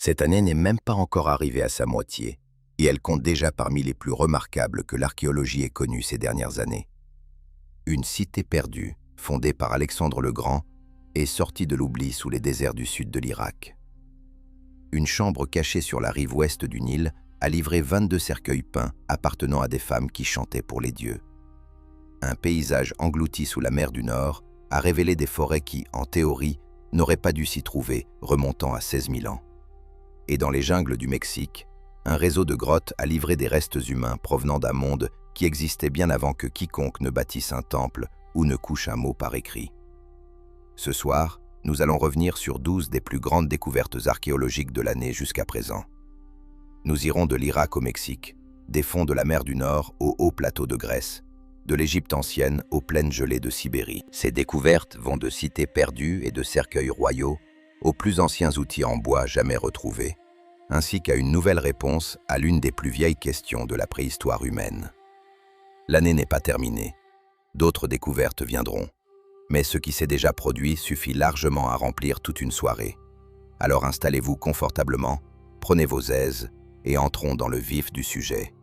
Cette année n'est même pas encore arrivée à sa moitié, et elle compte déjà parmi les plus remarquables que l'archéologie ait connues ces dernières années. Une cité perdue, fondée par Alexandre le Grand, est sortie de l'oubli sous les déserts du sud de l'Irak. Une chambre cachée sur la rive ouest du Nil a livré 22 cercueils peints appartenant à des femmes qui chantaient pour les dieux. Un paysage englouti sous la mer du Nord a révélé des forêts qui, en théorie, n'auraient pas dû s'y trouver, remontant à 16 000 ans. Et dans les jungles du Mexique, un réseau de grottes a livré des restes humains provenant d'un monde qui existait bien avant que quiconque ne bâtisse un temple ou ne couche un mot par écrit. Ce soir, nous allons revenir sur 12 des plus grandes découvertes archéologiques de l'année jusqu'à présent. Nous irons de l'Irak au Mexique, des fonds de la mer du Nord aux hauts plateaux de Grèce, de l'Égypte ancienne aux plaines gelées de Sibérie. Ces découvertes vont de cités perdues et de cercueils royaux aux plus anciens outils en bois jamais retrouvés, ainsi qu'à une nouvelle réponse à l'une des plus vieilles questions de la préhistoire humaine. L'année n'est pas terminée. D'autres découvertes viendront. Mais ce qui s'est déjà produit suffit largement à remplir toute une soirée. Alors installez-vous confortablement, prenez vos aises et entrons dans le vif du sujet.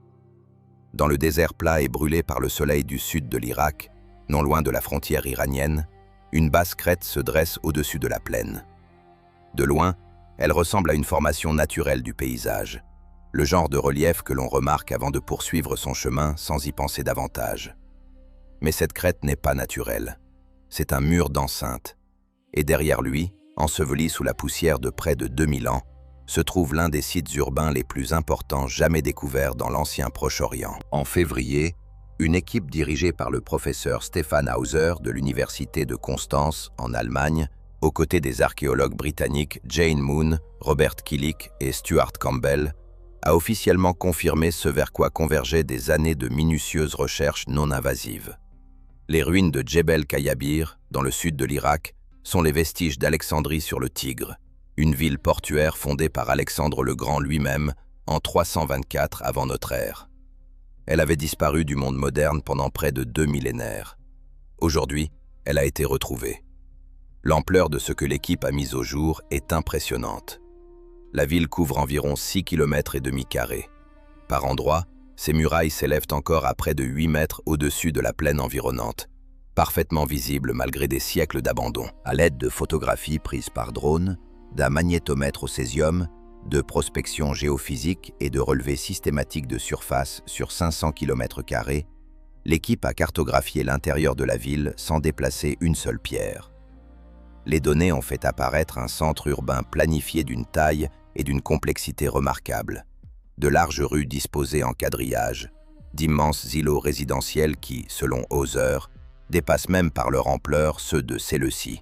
Dans le désert plat et brûlé par le soleil du sud de l'Irak, non loin de la frontière iranienne, une basse crête se dresse au-dessus de la plaine. De loin, elle ressemble à une formation naturelle du paysage, le genre de relief que l'on remarque avant de poursuivre son chemin sans y penser davantage. Mais cette crête n'est pas naturelle. C'est un mur d'enceinte, et derrière lui, enseveli sous la poussière de près de 2000 ans, se trouve l'un des sites urbains les plus importants jamais découverts dans l'ancien Proche-Orient. En février, une équipe dirigée par le professeur Stefan Hauser de l'Université de Constance, en Allemagne, aux côtés des archéologues britanniques Jane Moon, Robert Killick et Stuart Campbell, a officiellement confirmé ce vers quoi convergeaient des années de minutieuses recherches non invasives. Les ruines de Djebel Kayabir, dans le sud de l'Irak, sont les vestiges d'Alexandrie sur le Tigre, une ville portuaire fondée par Alexandre le Grand lui-même en 324 avant notre ère. Elle avait disparu du monde moderne pendant près de 2 millénaires. Aujourd'hui, elle a été retrouvée. L'ampleur de ce que l'équipe a mis au jour est impressionnante. La ville couvre environ 6,5 km². Par endroits, ces murailles s'élèvent encore à près de 8 mètres au-dessus de la plaine environnante, parfaitement visibles malgré des siècles d'abandon. À l'aide de photographies prises par drone, d'un magnétomètre au césium, de prospection géophysique et de relevés systématiques de surface sur 500 km², l'équipe a cartographié l'intérieur de la ville sans déplacer une seule pierre. Les données ont fait apparaître un centre urbain planifié d'une taille et d'une complexité remarquables. De larges rues disposées en quadrillage, d'immenses îlots résidentiels qui, selon Hauser, dépassent même par leur ampleur ceux de Séleucie,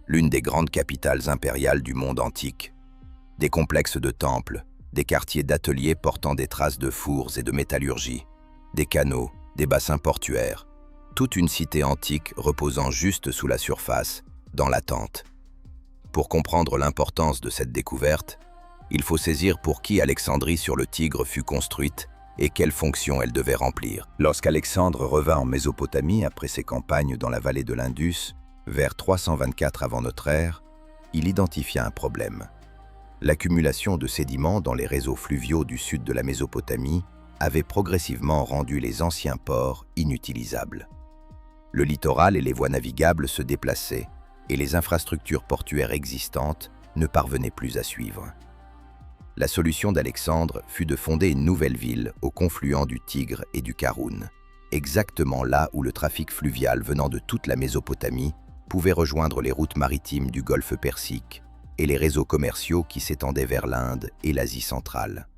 l'une des grandes capitales impériales du monde antique. Des complexes de temples, des quartiers d'ateliers portant des traces de fours et de métallurgie, des canaux, des bassins portuaires, toute une cité antique reposant juste sous la surface, dans l'attente. Pour comprendre l'importance de cette découverte, il faut saisir pour qui Alexandrie sur le Tigre fut construite et quelle fonction elle devait remplir. Lorsqu'Alexandre revint en Mésopotamie après ses campagnes dans la vallée de l'Indus, vers 324 avant notre ère, il identifia un problème. L'accumulation de sédiments dans les réseaux fluviaux du sud de la Mésopotamie avait progressivement rendu les anciens ports inutilisables. Le littoral et les voies navigables se déplaçaient, et les infrastructures portuaires existantes ne parvenaient plus à suivre. La solution d'Alexandre fut de fonder une nouvelle ville au confluent du Tigre et du Karoun, exactement là où le trafic fluvial venant de toute la Mésopotamie pouvait rejoindre les routes maritimes du Golfe Persique et les réseaux commerciaux qui s'étendaient vers l'Inde et l'Asie centrale.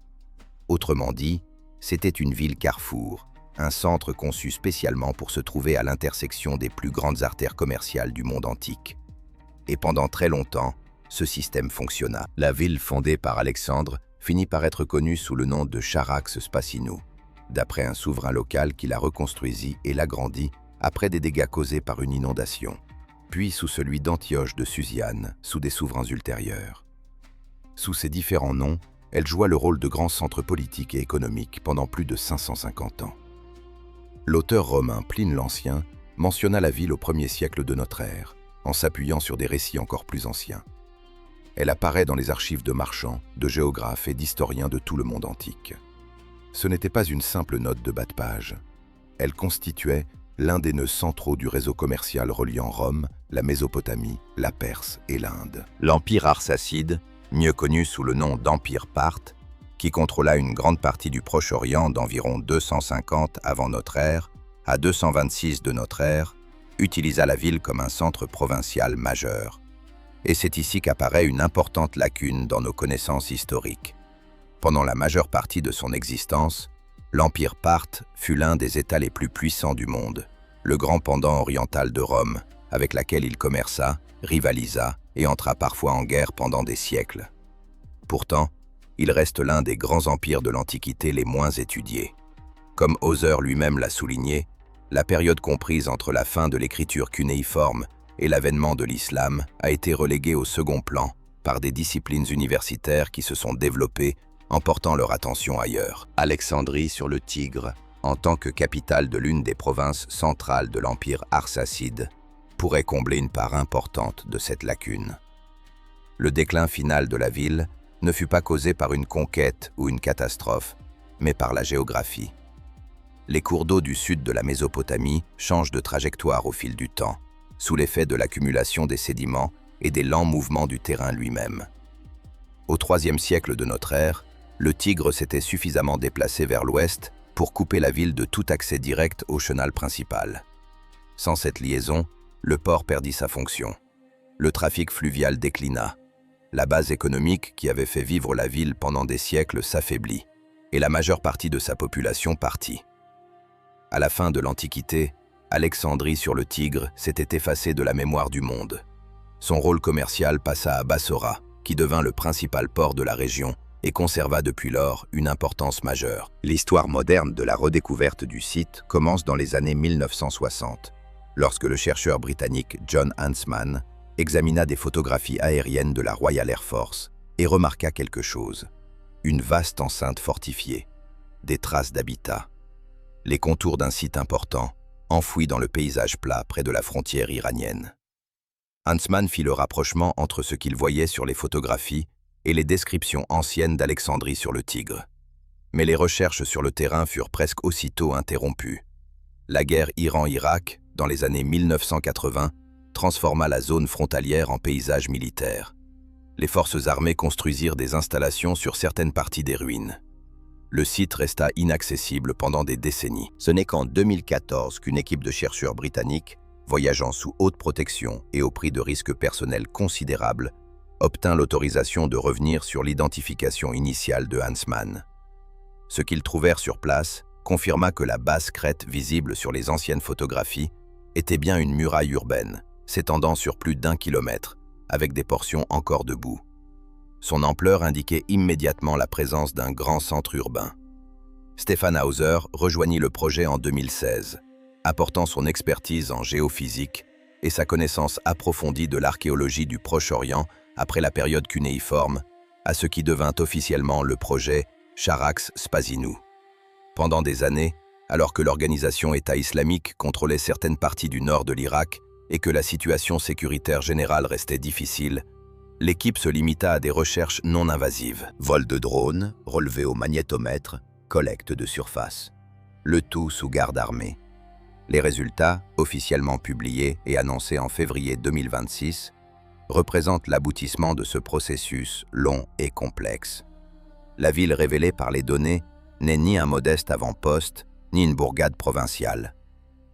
Autrement dit, c'était une ville carrefour, un centre conçu spécialement pour se trouver à l'intersection des plus grandes artères commerciales du monde antique. Et pendant très longtemps, ce système fonctionna. La ville fondée par Alexandre finit par être connue sous le nom de Charax Spasinu, d'après un souverain local qui la reconstruisit et l'agrandit après des dégâts causés par une inondation, puis sous celui d'Antioche de Susiane, sous des souverains ultérieurs. Sous ces différents noms, elle joua le rôle de grand centre politique et économique pendant plus de 550 ans. L'auteur romain Pline l'Ancien mentionna la ville au 1er siècle de notre ère, en s'appuyant sur des récits encore plus anciens. Elle apparaît dans les archives de marchands, de géographes et d'historiens de tout le monde antique. Ce n'était pas une simple note de bas de page. Elle constituait l'un des nœuds centraux du réseau commercial reliant Rome, la Mésopotamie, la Perse et l'Inde. L'Empire arsacide, mieux connu sous le nom d'Empire parthe, qui contrôla une grande partie du Proche-Orient d'environ 250 avant notre ère à 226 de notre ère, utilisa la ville comme un centre provincial majeur. Et c'est ici qu'apparaît une importante lacune dans nos connaissances historiques. Pendant la majeure partie de son existence, l'Empire parthe fut l'un des États les plus puissants du monde, le grand pendant oriental de Rome, avec laquelle il commerça, rivalisa et entra parfois en guerre pendant des siècles. Pourtant, il reste l'un des grands empires de l'Antiquité les moins étudiés. Comme Hauser lui-même l'a souligné, la période comprise entre la fin de l'écriture cunéiforme et l'avènement de l'islam a été reléguée au second plan par des disciplines universitaires qui se sont développées en portant leur attention ailleurs. Alexandrie sur le Tigre, en tant que capitale de l'une des provinces centrales de l'Empire arsacide, pourrait combler une part importante de cette lacune. Le déclin final de la ville ne fut pas causé par une conquête ou une catastrophe, mais par la géographie. Les cours d'eau du sud de la Mésopotamie changent de trajectoire au fil du temps, sous l'effet de l'accumulation des sédiments et des lents mouvements du terrain lui-même. Au IIIe siècle de notre ère, le Tigre s'était suffisamment déplacé vers l'ouest pour couper la ville de tout accès direct au chenal principal. Sans cette liaison, le port perdit sa fonction. Le trafic fluvial déclina. La base économique qui avait fait vivre la ville pendant des siècles s'affaiblit, et la majeure partie de sa population partit. À la fin de l'Antiquité, Alexandrie sur le Tigre s'était effacée de la mémoire du monde. Son rôle commercial passa à Bassora, qui devint le principal port de la région et conserva depuis lors une importance majeure. L'histoire moderne de la redécouverte du site commence dans les années 1960, lorsque le chercheur britannique John Huntsman examina des photographies aériennes de la Royal Air Force et remarqua quelque chose. Une vaste enceinte fortifiée, des traces d'habitat, les contours d'un site important, enfoui dans le paysage plat près de la frontière iranienne. Huntsman fit le rapprochement entre ce qu'il voyait sur les photographies et les descriptions anciennes d'Alexandrie sur le Tigre. Mais les recherches sur le terrain furent presque aussitôt interrompues. La guerre Iran-Irak, dans les années 1980, transforma la zone frontalière en paysage militaire. Les forces armées construisirent des installations sur certaines parties des ruines. Le site resta inaccessible pendant des décennies. Ce n'est qu'en 2014 qu'une équipe de chercheurs britanniques, voyageant sous haute protection et au prix de risques personnels considérables, obtint l'autorisation de revenir sur l'identification initiale de Huntsman. Ce qu'ils trouvèrent sur place confirma que la basse crête visible sur les anciennes photographies était bien une muraille urbaine, s'étendant sur plus d'1 kilomètre, avec des portions encore debout. Son ampleur indiquait immédiatement la présence d'un grand centre urbain. Stefan Hauser rejoignit le projet en 2016, apportant son expertise en géophysique et sa connaissance approfondie de l'archéologie du Proche-Orient après la période cunéiforme, à ce qui devint officiellement le projet Charax Spasinu. Pendant des années, alors que l'organisation État islamique contrôlait certaines parties du nord de l'Irak et que la situation sécuritaire générale restait difficile, l'équipe se limita à des recherches non invasives. Vol de drones, relevés au magnétomètre, collecte de surface. Le tout sous garde armée. Les résultats, officiellement publiés et annoncés en février 2026, représentent l'aboutissement de ce processus long et complexe. La ville révélée par les données n'est ni un modeste avant-poste, ni une bourgade provinciale.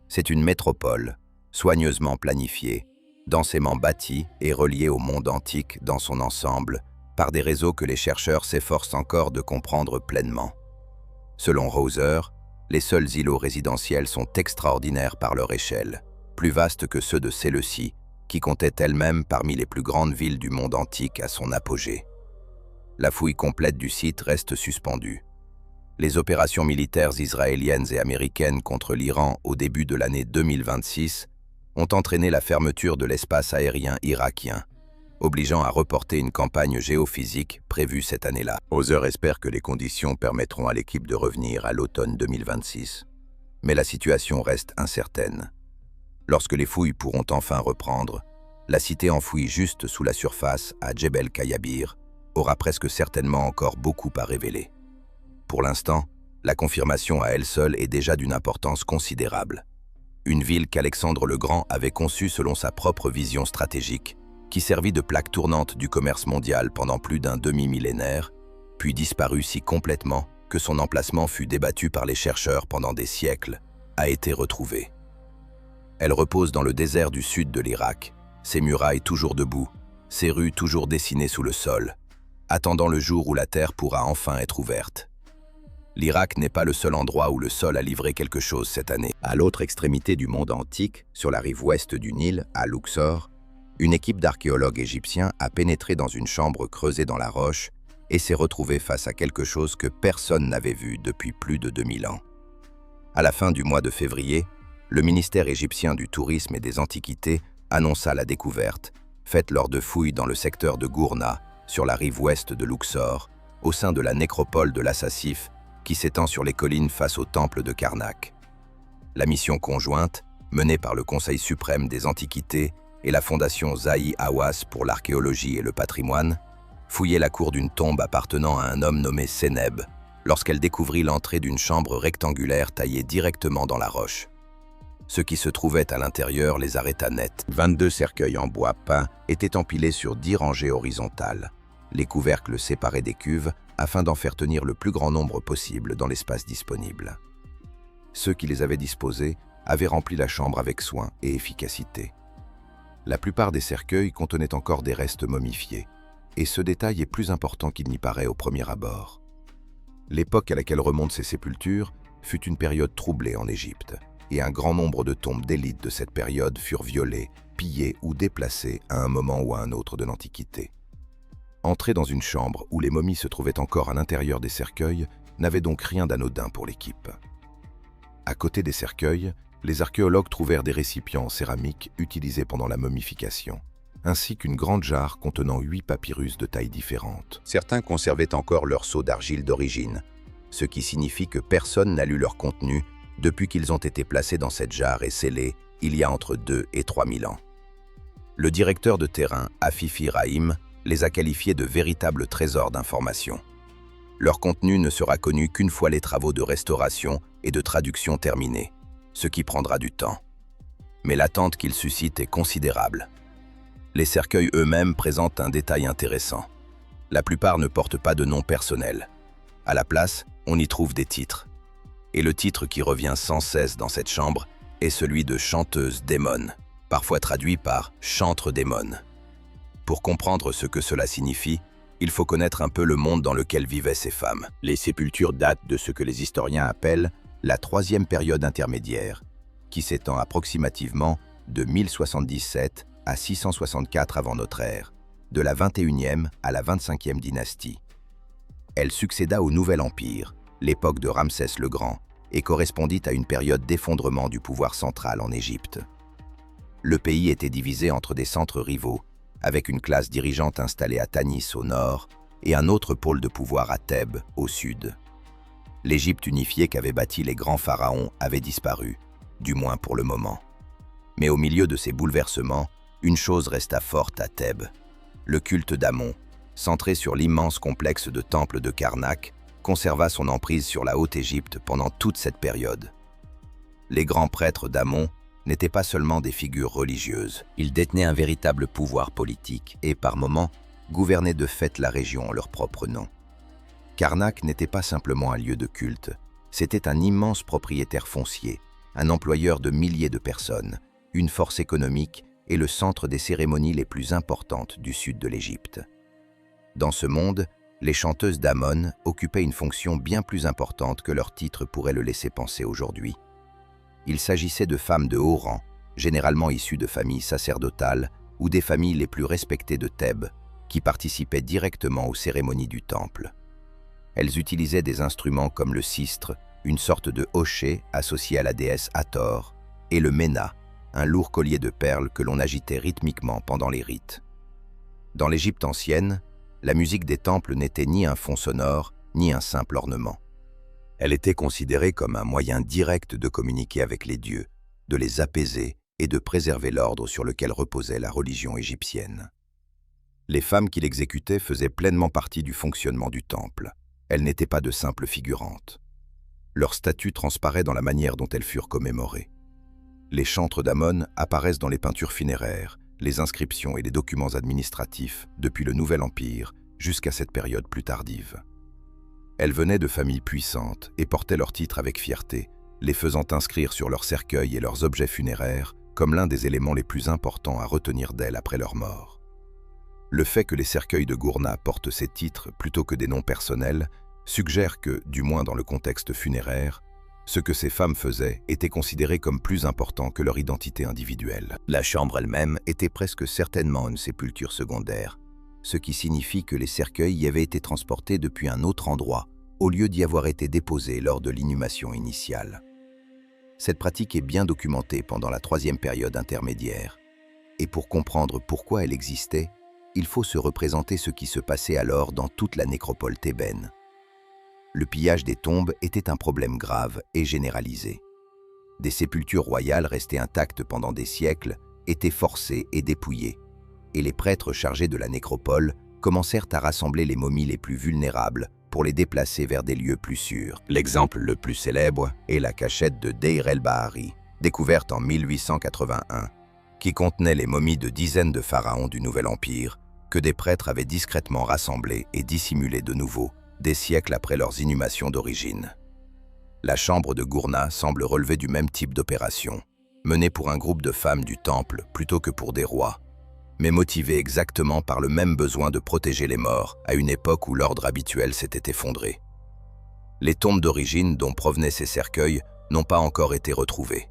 C'est une métropole, soigneusement planifiée, densément bâtie et reliée au monde antique dans son ensemble, par des réseaux que les chercheurs s'efforcent encore de comprendre pleinement. Selon Hauser, les seuls îlots résidentiels sont extraordinaires par leur échelle, plus vastes que ceux de Séleucie, qui comptait elle-même parmi les plus grandes villes du monde antique à son apogée. La fouille complète du site reste suspendue. Les opérations militaires israéliennes et américaines contre l'Iran au début de l'année 2026 ont entraîné la fermeture de l'espace aérien irakien, obligeant à reporter une campagne géophysique prévue cette année-là. Hauser espère que les conditions permettront à l'équipe de revenir à l'automne 2026. Mais la situation reste incertaine. Lorsque les fouilles pourront enfin reprendre, La cité enfouie juste sous la surface, à Djebel Kayabir, aura presque certainement encore beaucoup à révéler. Pour l'instant, la confirmation à elle seule est déjà d'une importance considérable. Une ville qu'Alexandre le Grand avait conçue selon sa propre vision stratégique, qui servit de plaque tournante du commerce mondial pendant plus d'un demi-millénaire, puis disparut si complètement que son emplacement fut débattu par les chercheurs pendant des siècles, a été retrouvée. Elle repose dans le désert du sud de l'Irak, ses murailles toujours debout, ses rues toujours dessinées sous le sol, attendant le jour où la terre pourra enfin être ouverte. L'Irak n'est pas le seul endroit où le sol a livré quelque chose cette année. À l'autre extrémité du monde antique, sur la rive ouest du Nil, à Luxor, une équipe d'archéologues égyptiens a pénétré dans une chambre creusée dans la roche et s'est retrouvée face à quelque chose que personne n'avait vu depuis plus de 2000 ans. À la fin du mois de février, le ministère égyptien du Tourisme et des Antiquités annonça la découverte, faite lors de fouilles dans le secteur de Gourna, sur la rive ouest de Luxor, au sein de la nécropole de l'Assasif, qui s'étend sur les collines face au temple de Karnak. La mission conjointe, menée par le Conseil suprême des Antiquités et la Fondation Zahi Hawass pour l'archéologie et le patrimoine, fouillait la cour d'une tombe appartenant à un homme nommé Sénèbe, lorsqu'elle découvrit l'entrée d'une chambre rectangulaire taillée directement dans la roche. Ce qui se trouvait à l'intérieur les arrêta net. 22 cercueils en bois peint étaient empilés sur 10 rangées horizontales. Les couvercles séparaient des cuves afin d'en faire tenir le plus grand nombre possible dans l'espace disponible. Ceux qui les avaient disposés avaient rempli la chambre avec soin et efficacité. La plupart des cercueils contenaient encore des restes momifiés, et ce détail est plus important qu'il n'y paraît au premier abord. L'époque à laquelle remontent ces sépultures fut une période troublée en Égypte, et un grand nombre de tombes d'élite de cette période furent violées, pillées ou déplacées à un moment ou à un autre de l'Antiquité. Entrer dans une chambre où les momies se trouvaient encore à l'intérieur des cercueils n'avait donc rien d'anodin pour l'équipe. À côté des cercueils, les archéologues trouvèrent des récipients en céramique utilisés pendant la momification, ainsi qu'une grande jarre contenant 8 papyrus de tailles différentes. Certains conservaient encore leurs seaux d'argile d'origine, ce qui signifie que personne n'a lu leur contenu depuis qu'ils ont été placés dans cette jarre et scellés il y a entre 2 et 3 000 ans. Le directeur de terrain, Afifi Rahim, les a qualifiés de véritables trésors d'information. Leur contenu ne sera connu qu'une fois les travaux de restauration et de traduction terminés, ce qui prendra du temps. Mais l'attente qu'ils suscitent est considérable. Les cercueils eux-mêmes présentent un détail intéressant. La plupart ne portent pas de nom personnel. À la place, on y trouve des titres. Et le titre qui revient sans cesse dans cette chambre est celui de chanteuse démon, parfois traduit par chantre démon. Pour comprendre ce que cela signifie, il faut connaître un peu le monde dans lequel vivaient ces femmes. Les sépultures datent de ce que les historiens appellent la troisième période intermédiaire, qui s'étend approximativement de 1077 à 664 avant notre ère, de la 21e à la 25e dynastie. Elle succéda au Nouvel Empire, l'époque de Ramsès le Grand, et correspondit à une période d'effondrement du pouvoir central en Égypte. Le pays était divisé entre des centres rivaux, avec une classe dirigeante installée à Tanis au nord et un autre pôle de pouvoir à Thèbes au sud. L'Égypte unifiée qu'avaient bâtie les grands pharaons avait disparu, du moins pour le moment. Mais au milieu de ces bouleversements, une chose resta forte à Thèbes. Le culte d'Amon, centré sur l'immense complexe de temples de Karnak, conserva son emprise sur la Haute-Égypte pendant toute cette période. Les grands prêtres d'Amon n'étaient pas seulement des figures religieuses, ils détenaient un véritable pouvoir politique et, par moments, gouvernaient de fait la région en leur propre nom. Karnak n'était pas simplement un lieu de culte, c'était un immense propriétaire foncier, un employeur de milliers de personnes, une force économique et le centre des cérémonies les plus importantes du sud de l'Égypte. Dans ce monde, les chanteuses d'Amon occupaient une fonction bien plus importante que leur titre pourrait le laisser penser aujourd'hui. Il s'agissait de femmes de haut rang, généralement issues de familles sacerdotales ou des familles les plus respectées de Thèbes, qui participaient directement aux cérémonies du temple. Elles utilisaient des instruments comme le sistre, une sorte de hochet associé à la déesse Hathor, et le ména, un lourd collier de perles que l'on agitait rythmiquement pendant les rites. Dans l'Égypte ancienne, la musique des temples n'était ni un fond sonore, ni un simple ornement. Elle était considérée comme un moyen direct de communiquer avec les dieux, de les apaiser et de préserver l'ordre sur lequel reposait la religion égyptienne. Les femmes qu'il exécutait faisaient pleinement partie du fonctionnement du temple. Elles n'étaient pas de simples figurantes. Leur statut transparaît dans la manière dont elles furent commémorées. Les chantres d'Amon apparaissent dans les peintures funéraires, les inscriptions et les documents administratifs depuis le Nouvel Empire jusqu'à cette période plus tardive. Elles venaient de familles puissantes et portaient leurs titres avec fierté, les faisant inscrire sur leurs cercueils et leurs objets funéraires comme l'un des éléments les plus importants à retenir d'elles après leur mort. Le fait que les cercueils de Gourna portent ces titres plutôt que des noms personnels suggère que, du moins dans le contexte funéraire, ce que ces femmes faisaient était considéré comme plus important que leur identité individuelle. La chambre elle-même était presque certainement une sépulture secondaire, ce qui signifie que les cercueils y avaient été transportés depuis un autre endroit, au lieu d'y avoir été déposés lors de l'inhumation initiale. Cette pratique est bien documentée pendant la troisième période intermédiaire, et pour comprendre pourquoi elle existait, il faut se représenter ce qui se passait alors dans toute la nécropole thébaine. Le pillage des tombes était un problème grave et généralisé. Des sépultures royales restées intactes pendant des siècles étaient forcées et dépouillées, et les prêtres chargés de la nécropole commencèrent à rassembler les momies les plus vulnérables pour les déplacer vers des lieux plus sûrs. L'exemple le plus célèbre est la cachette de Deir el-Bahari, découverte en 1881, qui contenait les momies de dizaines de pharaons du Nouvel Empire que des prêtres avaient discrètement rassemblées et dissimulées de nouveau des siècles après leurs inhumations d'origine. La chambre de Gourna semble relever du même type d'opération, menée pour un groupe de femmes du temple plutôt que pour des rois, mais motivée exactement par le même besoin de protéger les morts à une époque où l'ordre habituel s'était effondré. Les tombes d'origine dont provenaient ces cercueils n'ont pas encore été retrouvées.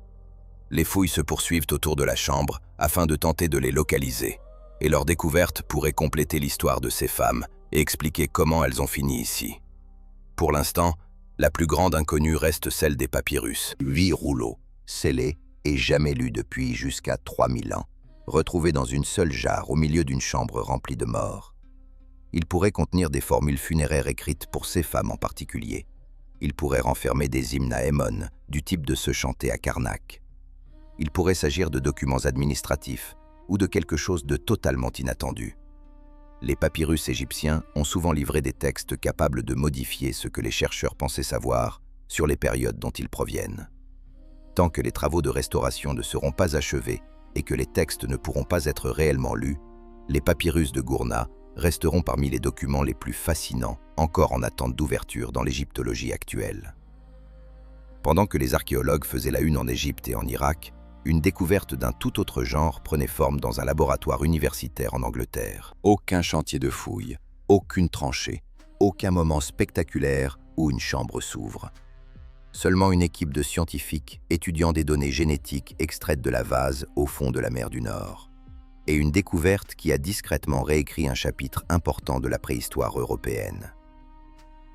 Les fouilles se poursuivent autour de la chambre afin de tenter de les localiser, et leur découverte pourrait compléter l'histoire de ces femmes et expliquer comment elles ont fini ici. Pour l'instant, la plus grande inconnue reste celle des papyrus. 8 rouleaux, scellés et jamais lus depuis jusqu'à 3000 ans, retrouvés dans une seule jarre au milieu d'une chambre remplie de morts. Ils pourraient contenir des formules funéraires écrites pour ces femmes en particulier. Ils pourraient renfermer des hymnes à Ammon, du type de ceux chantés à Karnak. Il pourrait s'agir de documents administratifs ou de quelque chose de totalement inattendu. Les papyrus égyptiens ont souvent livré des textes capables de modifier ce que les chercheurs pensaient savoir sur les périodes dont ils proviennent. Tant que les travaux de restauration ne seront pas achevés et que les textes ne pourront pas être réellement lus, les papyrus de Gourna resteront parmi les documents les plus fascinants encore en attente d'ouverture dans l'égyptologie actuelle. Pendant que les archéologues faisaient la une en Égypte et en Irak, une découverte d'un tout autre genre prenait forme dans un laboratoire universitaire en Angleterre. Aucun chantier de fouilles, aucune tranchée, aucun moment spectaculaire où une chambre s'ouvre. Seulement une équipe de scientifiques étudiant des données génétiques extraites de la vase au fond de la mer du Nord. Et une découverte qui a discrètement réécrit un chapitre important de la préhistoire européenne.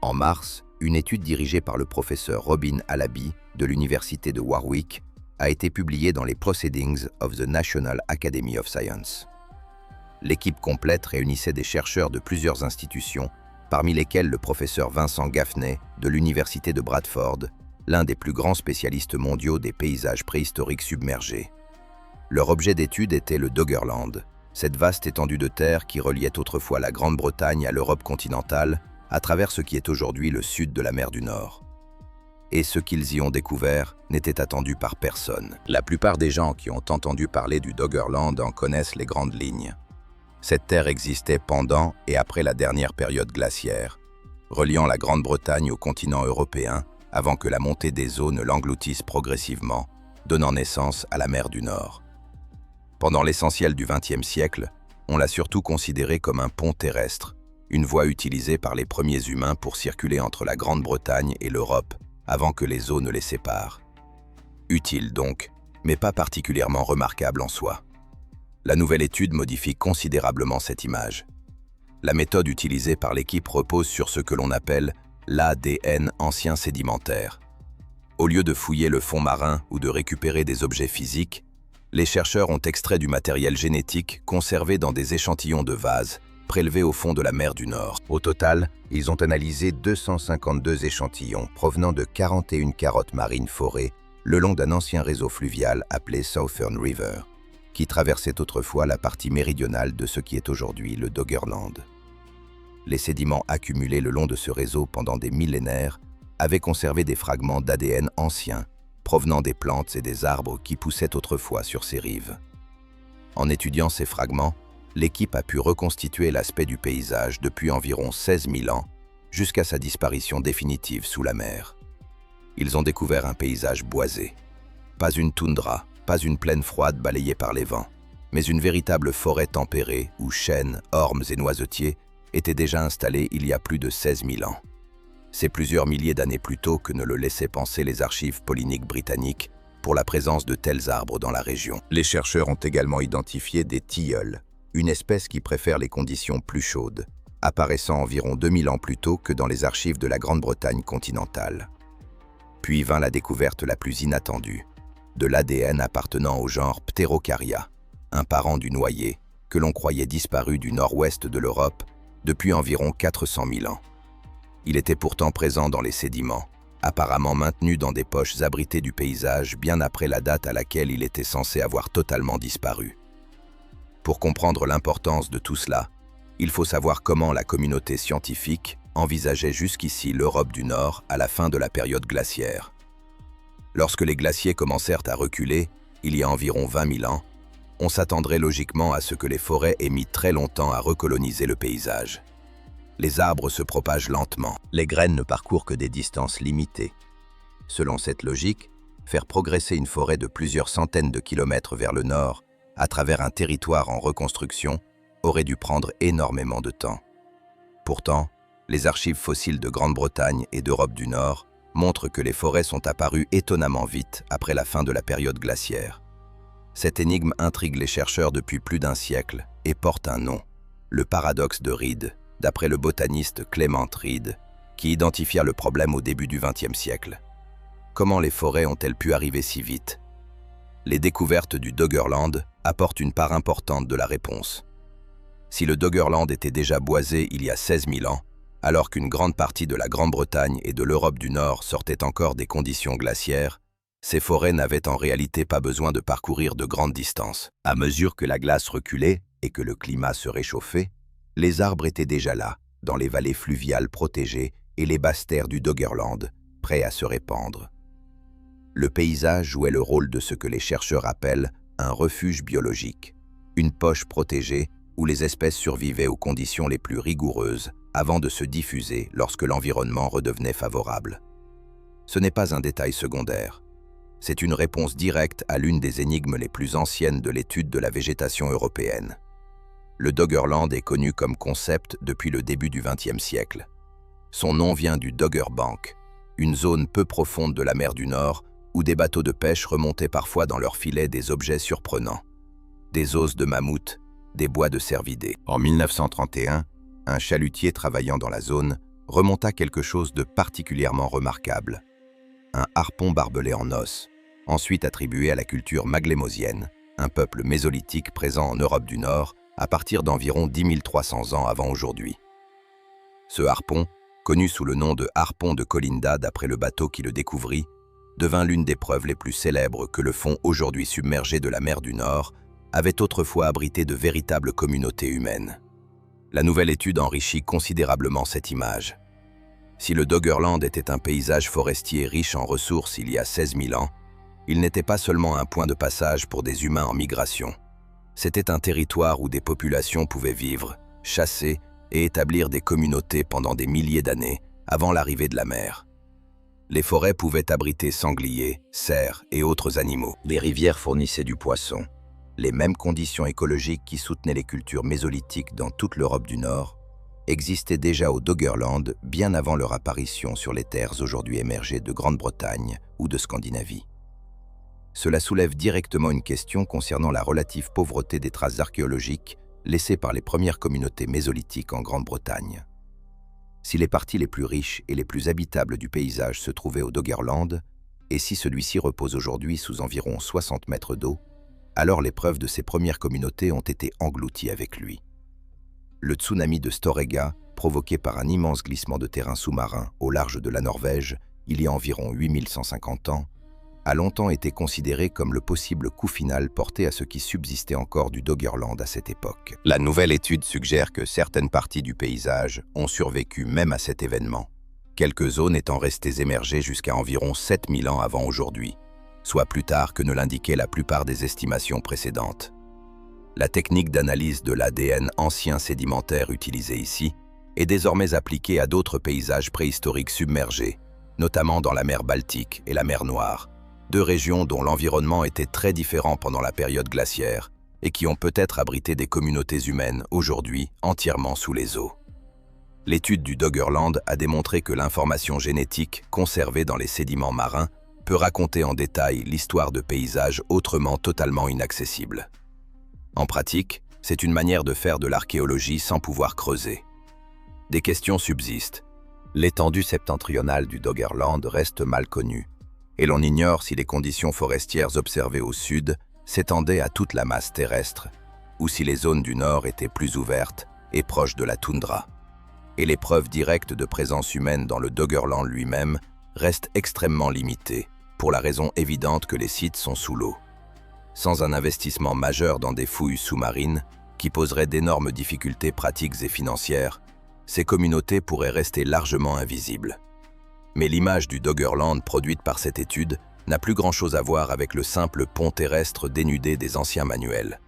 En mars, une étude dirigée par le professeur Robin Alabi de l'université de Warwick a été publiée dans les Proceedings of the National Academy of Science. L'équipe complète réunissait des chercheurs de plusieurs institutions, parmi lesquels le professeur Vincent Gaffney de l'université de Bradford, l'un des plus grands spécialistes mondiaux des paysages préhistoriques submergés. Leur objet d'étude était le Doggerland, cette vaste étendue de terre qui reliait autrefois la Grande-Bretagne à l'Europe continentale à travers ce qui est aujourd'hui le sud de la mer du Nord. Et ce qu'ils y ont découvert n'était attendu par personne. La plupart des gens qui ont entendu parler du Doggerland en connaissent les grandes lignes. Cette terre existait pendant et après la dernière période glaciaire, reliant la Grande-Bretagne au continent européen avant que la montée des eaux ne l'engloutisse progressivement, donnant naissance à la mer du Nord. Pendant l'essentiel du XXe siècle, on l'a surtout considéré comme un pont terrestre, une voie utilisée par les premiers humains pour circuler entre la Grande-Bretagne et l'Europe, avant que les eaux ne les séparent. Utile donc, mais pas particulièrement remarquable en soi. La nouvelle étude modifie considérablement cette image. La méthode utilisée par l'équipe repose sur ce que l'on appelle l'ADN ancien sédimentaire. Au lieu de fouiller le fond marin ou de récupérer des objets physiques, les chercheurs ont extrait du matériel génétique conservé dans des échantillons de vases prélevés au fond de la mer du Nord. Au total, ils ont analysé 252 échantillons provenant de 41 carottes marines forées le long d'un ancien réseau fluvial appelé Southern River, qui traversait autrefois la partie méridionale de ce qui est aujourd'hui le Doggerland. Les sédiments accumulés le long de ce réseau pendant des millénaires avaient conservé des fragments d'ADN anciens, provenant des plantes et des arbres qui poussaient autrefois sur ces rives. En étudiant ces fragments, l'équipe a pu reconstituer l'aspect du paysage depuis environ 16 000 ans, jusqu'à sa disparition définitive sous la mer. Ils ont découvert un paysage boisé. Pas une toundra, pas une plaine froide balayée par les vents, mais une véritable forêt tempérée où chênes, ormes et noisetiers étaient déjà installés il y a plus de 16 000 ans. C'est plusieurs milliers d'années plus tôt que ne le laissaient penser les archives polliniques britanniques pour la présence de tels arbres dans la région. Les chercheurs ont également identifié des tilleuls, une espèce qui préfère les conditions plus chaudes, apparaissant environ 2000 ans plus tôt que dans les archives de la Grande-Bretagne continentale. Puis vint la découverte la plus inattendue, de l'ADN appartenant au genre Pterocarya, un parent du noyer que l'on croyait disparu du nord-ouest de l'Europe depuis environ 400 000 ans. Il était pourtant présent dans les sédiments, apparemment maintenu dans des poches abritées du paysage bien après la date à laquelle il était censé avoir totalement disparu. Pour comprendre l'importance de tout cela, il faut savoir comment la communauté scientifique envisageait jusqu'ici l'Europe du Nord à la fin de la période glaciaire. Lorsque les glaciers commencèrent à reculer, il y a environ 20 000 ans, on s'attendrait logiquement à ce que les forêts aient mis très longtemps à recoloniser le paysage. Les arbres se propagent lentement. Les graines ne parcourent que des distances limitées. Selon cette logique, faire progresser une forêt de plusieurs centaines de kilomètres vers le nord, à travers un territoire en reconstruction, aurait dû prendre énormément de temps. Pourtant, les archives fossiles de Grande-Bretagne et d'Europe du Nord montrent que les forêts sont apparues étonnamment vite après la fin de la période glaciaire. Cette énigme intrigue les chercheurs depuis plus d'un siècle et porte un nom, le paradoxe de Reed, d'après le botaniste Clement Reed, qui identifia le problème au début du XXe siècle. Comment les forêts ont-elles pu arriver si vite? Les découvertes du Doggerland apportent une part importante de la réponse. Si le Doggerland était déjà boisé il y a 16 000 ans, alors qu'une grande partie de la Grande-Bretagne et de l'Europe du Nord sortaient encore des conditions glaciaires, ces forêts n'avaient en réalité pas besoin de parcourir de grandes distances. À mesure que la glace reculait et que le climat se réchauffait, les arbres étaient déjà là, dans les vallées fluviales protégées et les basses terres du Doggerland, prêts à se répandre. Le paysage jouait le rôle de ce que les chercheurs appellent un refuge biologique, une poche protégée où les espèces survivaient aux conditions les plus rigoureuses avant de se diffuser lorsque l'environnement redevenait favorable. Ce n'est pas un détail secondaire. C'est une réponse directe à l'une des énigmes les plus anciennes de l'étude de la végétation européenne. Le Doggerland est connu comme concept depuis le début du XXe siècle. Son nom vient du Doggerbank, une zone peu profonde de la mer du Nord où des bateaux de pêche remontaient parfois dans leurs filets des objets surprenants. Des os de mammouth, des bois de cervidés. En 1931, un chalutier travaillant dans la zone remonta quelque chose de particulièrement remarquable. Un harpon barbelé en os, ensuite attribué à la culture maglémosienne, un peuple mésolithique présent en Europe du Nord à partir d'environ 10 300 ans avant aujourd'hui. Ce harpon, connu sous le nom de harpon de Colinda d'après le bateau qui le découvrit, devint l'une des preuves les plus célèbres que le fond aujourd'hui submergé de la mer du Nord avait autrefois abrité de véritables communautés humaines. La nouvelle étude enrichit considérablement cette image. Si le Doggerland était un paysage forestier riche en ressources il y a 16 000 ans, il n'était pas seulement un point de passage pour des humains en migration. C'était un territoire où des populations pouvaient vivre, chasser et établir des communautés pendant des milliers d'années avant l'arrivée de la mer. Les forêts pouvaient abriter sangliers, cerfs et autres animaux. Les rivières fournissaient du poisson. Les mêmes conditions écologiques qui soutenaient les cultures mésolithiques dans toute l'Europe du Nord existaient déjà au Doggerland bien avant leur apparition sur les terres aujourd'hui émergées de Grande-Bretagne ou de Scandinavie. Cela soulève directement une question concernant la relative pauvreté des traces archéologiques laissées par les premières communautés mésolithiques en Grande-Bretagne. Si les parties les plus riches et les plus habitables du paysage se trouvaient au Doggerland, et si celui-ci repose aujourd'hui sous environ 60 mètres d'eau, alors les preuves de ces premières communautés ont été englouties avec lui. Le tsunami de Storegga, provoqué par un immense glissement de terrain sous-marin au large de la Norvège, il y a environ 8150 ans, a longtemps été considéré comme le possible coup final porté à ce qui subsistait encore du Doggerland à cette époque. La nouvelle étude suggère que certaines parties du paysage ont survécu même à cet événement, quelques zones étant restées émergées jusqu'à environ 7000 ans avant aujourd'hui, soit plus tard que ne l'indiquaient la plupart des estimations précédentes. La technique d'analyse de l'ADN ancien sédimentaire utilisée ici est désormais appliquée à d'autres paysages préhistoriques submergés, notamment dans la mer Baltique et la mer Noire, deux régions dont l'environnement était très différent pendant la période glaciaire et qui ont peut-être abrité des communautés humaines aujourd'hui entièrement sous les eaux. L'étude du Doggerland a démontré que l'information génétique conservée dans les sédiments marins peut raconter en détail l'histoire de paysages autrement totalement inaccessibles. En pratique, c'est une manière de faire de l'archéologie sans pouvoir creuser. Des questions subsistent. L'étendue septentrionale du Doggerland reste mal connue, et l'on ignore si les conditions forestières observées au sud s'étendaient à toute la masse terrestre, ou si les zones du nord étaient plus ouvertes et proches de la toundra. Et les preuves directes de présence humaine dans le Doggerland lui-même restent extrêmement limitées, pour la raison évidente que les sites sont sous l'eau. Sans un investissement majeur dans des fouilles sous-marines, qui poseraient d'énormes difficultés pratiques et financières, ces communautés pourraient rester largement invisibles. Mais l'image du Doggerland produite par cette étude n'a plus grand-chose à voir avec le simple pont terrestre dénudé des anciens manuels.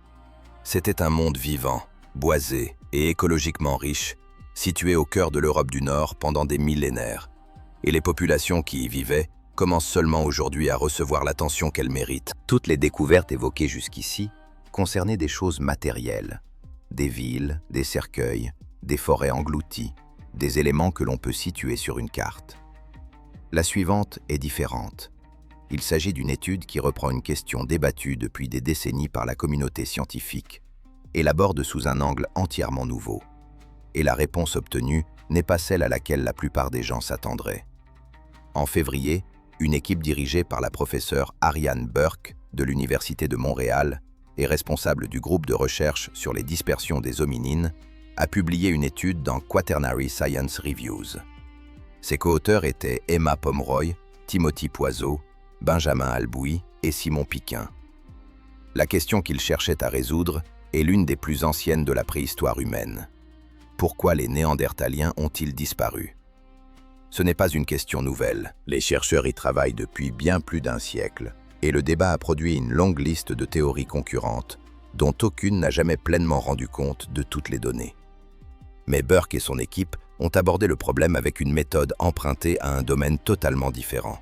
C'était un monde vivant, boisé et écologiquement riche, situé au cœur de l'Europe du Nord pendant des millénaires. Et les populations qui y vivaient commencent seulement aujourd'hui à recevoir l'attention qu'elles méritent. Toutes les découvertes évoquées jusqu'ici concernaient des choses matérielles, des villes, des cercueils, des forêts englouties, des éléments que l'on peut situer sur une carte. La suivante est différente. Il s'agit d'une étude qui reprend une question débattue depuis des décennies par la communauté scientifique et l'aborde sous un angle entièrement nouveau. Et la réponse obtenue n'est pas celle à laquelle la plupart des gens s'attendraient. En février, une équipe dirigée par la professeure Ariane Burke de l'Université de Montréal et responsable du groupe de recherche sur les dispersions des hominines a publié une étude dans Quaternary Science Reviews. Ses co-auteurs étaient Emma Pomeroy, Timothy Poiseau, Benjamin Albouy et Simon Piquin. La question qu'ils cherchaient à résoudre est l'une des plus anciennes de la préhistoire humaine. Pourquoi les Néandertaliens ont-ils disparu? Ce n'est pas une question nouvelle. Les chercheurs y travaillent depuis bien plus d'un siècle, et le débat a produit une longue liste de théories concurrentes, dont aucune n'a jamais pleinement rendu compte de toutes les données. Mais Burke et son équipe ont abordé le problème avec une méthode empruntée à un domaine totalement différent.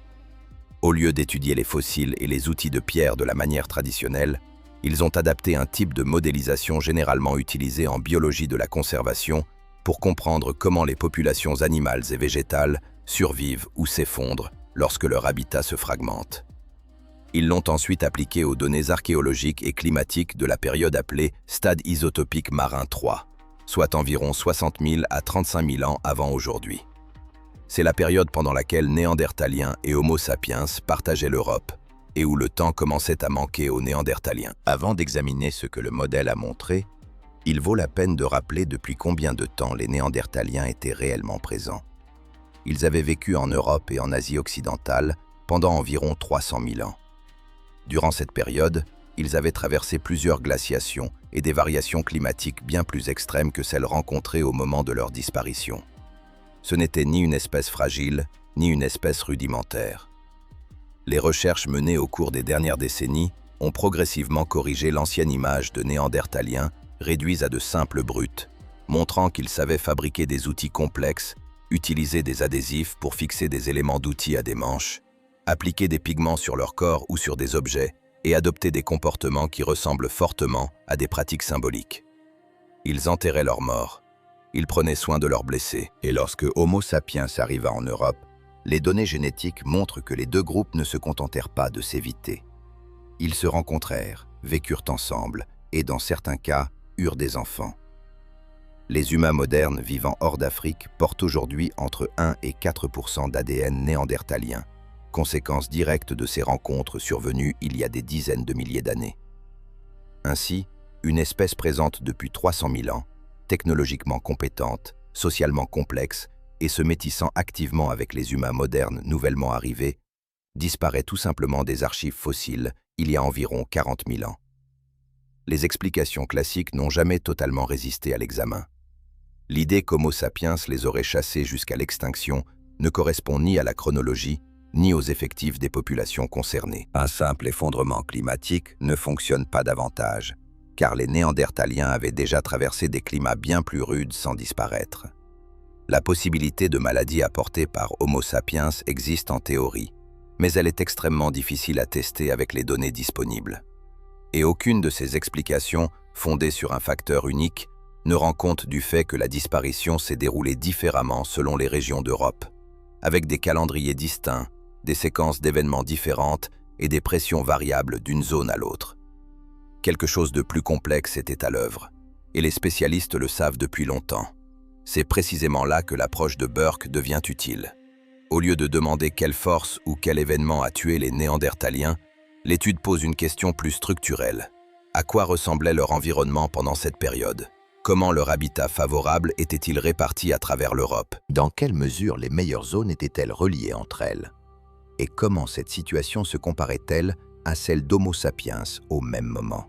Au lieu d'étudier les fossiles et les outils de pierre de la manière traditionnelle, ils ont adapté un type de modélisation généralement utilisé en biologie de la conservation pour comprendre comment les populations animales et végétales survivent ou s'effondrent lorsque leur habitat se fragmente. Ils l'ont ensuite appliqué aux données archéologiques et climatiques de la période appelée stade isotopique marin 3, soit environ 60 000 à 35 000 ans avant aujourd'hui. C'est la période pendant laquelle Néandertaliens et Homo sapiens partageaient l'Europe et où le temps commençait à manquer aux Néandertaliens. Avant d'examiner ce que le modèle a montré, il vaut la peine de rappeler depuis combien de temps les Néandertaliens étaient réellement présents. Ils avaient vécu en Europe et en Asie occidentale pendant environ 300 000 ans. Durant cette période, ils avaient traversé plusieurs glaciations et des variations climatiques bien plus extrêmes que celles rencontrées au moment de leur disparition. Ce n'était ni une espèce fragile, ni une espèce rudimentaire. Les recherches menées au cours des dernières décennies ont progressivement corrigé l'ancienne image de Néandertaliens réduits à de simples brutes, montrant qu'ils savaient fabriquer des outils complexes, utiliser des adhésifs pour fixer des éléments d'outils à des manches, appliquer des pigments sur leur corps ou sur des objets, et adopter des comportements qui ressemblent fortement à des pratiques symboliques. Ils enterraient leurs morts, ils prenaient soin de leurs blessés, et lorsque Homo sapiens arriva en Europe, les données génétiques montrent que les deux groupes ne se contentèrent pas de s'éviter. Ils se rencontrèrent, vécurent ensemble, et dans certains cas, eurent des enfants. Les humains modernes vivant hors d'Afrique portent aujourd'hui entre 1 et 4% d'ADN néandertalien, conséquence directe de ces rencontres survenues il y a des dizaines de milliers d'années. Ainsi, une espèce présente depuis 300 000 ans, technologiquement compétente, socialement complexe et se métissant activement avec les humains modernes nouvellement arrivés, disparaît tout simplement des archives fossiles il y a environ 40 000 ans. Les explications classiques n'ont jamais totalement résisté à l'examen. L'idée qu'Homo sapiens les aurait chassés jusqu'à l'extinction ne correspond ni à la chronologie, ni aux effectifs des populations concernées. Un simple effondrement climatique ne fonctionne pas davantage, car les Néandertaliens avaient déjà traversé des climats bien plus rudes sans disparaître. La possibilité de maladie apportée par Homo sapiens existe en théorie, mais elle est extrêmement difficile à tester avec les données disponibles. Et aucune de ces explications, fondées sur un facteur unique, ne rend compte du fait que la disparition s'est déroulée différemment selon les régions d'Europe, avec des calendriers distincts, des séquences d'événements différentes et des pressions variables d'une zone à l'autre. Quelque chose de plus complexe était à l'œuvre, et les spécialistes le savent depuis longtemps. C'est précisément là que l'approche de Burke devient utile. Au lieu de demander quelle force ou quel événement a tué les Néandertaliens, l'étude pose une question plus structurelle. À quoi ressemblait leur environnement pendant cette période? Comment leur habitat favorable était-il réparti à travers l'Europe? Dans quelle mesure les meilleures zones étaient-elles reliées entre elles? Et comment cette situation se comparait-elle à celle d'Homo sapiens au même moment?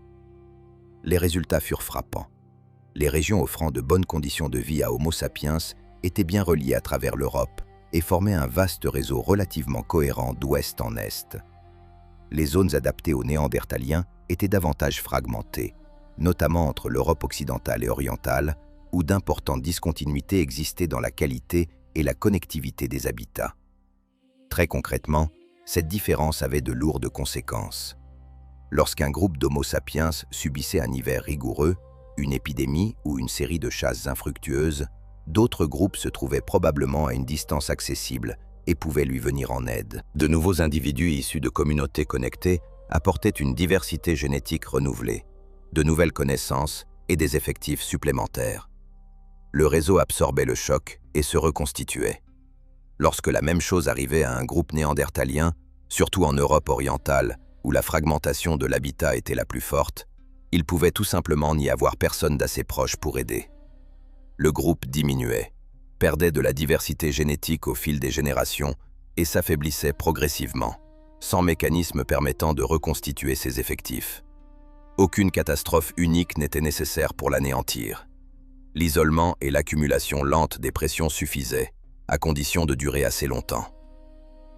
Les résultats furent frappants. Les régions offrant de bonnes conditions de vie à Homo sapiens étaient bien reliées à travers l'Europe et formaient un vaste réseau relativement cohérent d'ouest en est. Les zones adaptées aux Néandertaliens étaient davantage fragmentées, notamment entre l'Europe occidentale et orientale, où d'importantes discontinuités existaient dans la qualité et la connectivité des habitats. Très concrètement, cette différence avait de lourdes conséquences. Lorsqu'un groupe d'Homo sapiens subissait un hiver rigoureux, une épidémie ou une série de chasses infructueuses, d'autres groupes se trouvaient probablement à une distance accessible et pouvaient lui venir en aide. De nouveaux individus issus de communautés connectées apportaient une diversité génétique renouvelée, de nouvelles connaissances et des effectifs supplémentaires. Le réseau absorbait le choc et se reconstituait. Lorsque la même chose arrivait à un groupe néandertalien, surtout en Europe orientale, où la fragmentation de l'habitat était la plus forte, il pouvait tout simplement n'y avoir personne d'assez proche pour aider. Le groupe diminuait, perdait de la diversité génétique au fil des générations et s'affaiblissait progressivement, sans mécanisme permettant de reconstituer ses effectifs. Aucune catastrophe unique n'était nécessaire pour l'anéantir. L'isolement et l'accumulation lente des pressions suffisaient, à condition de durer assez longtemps.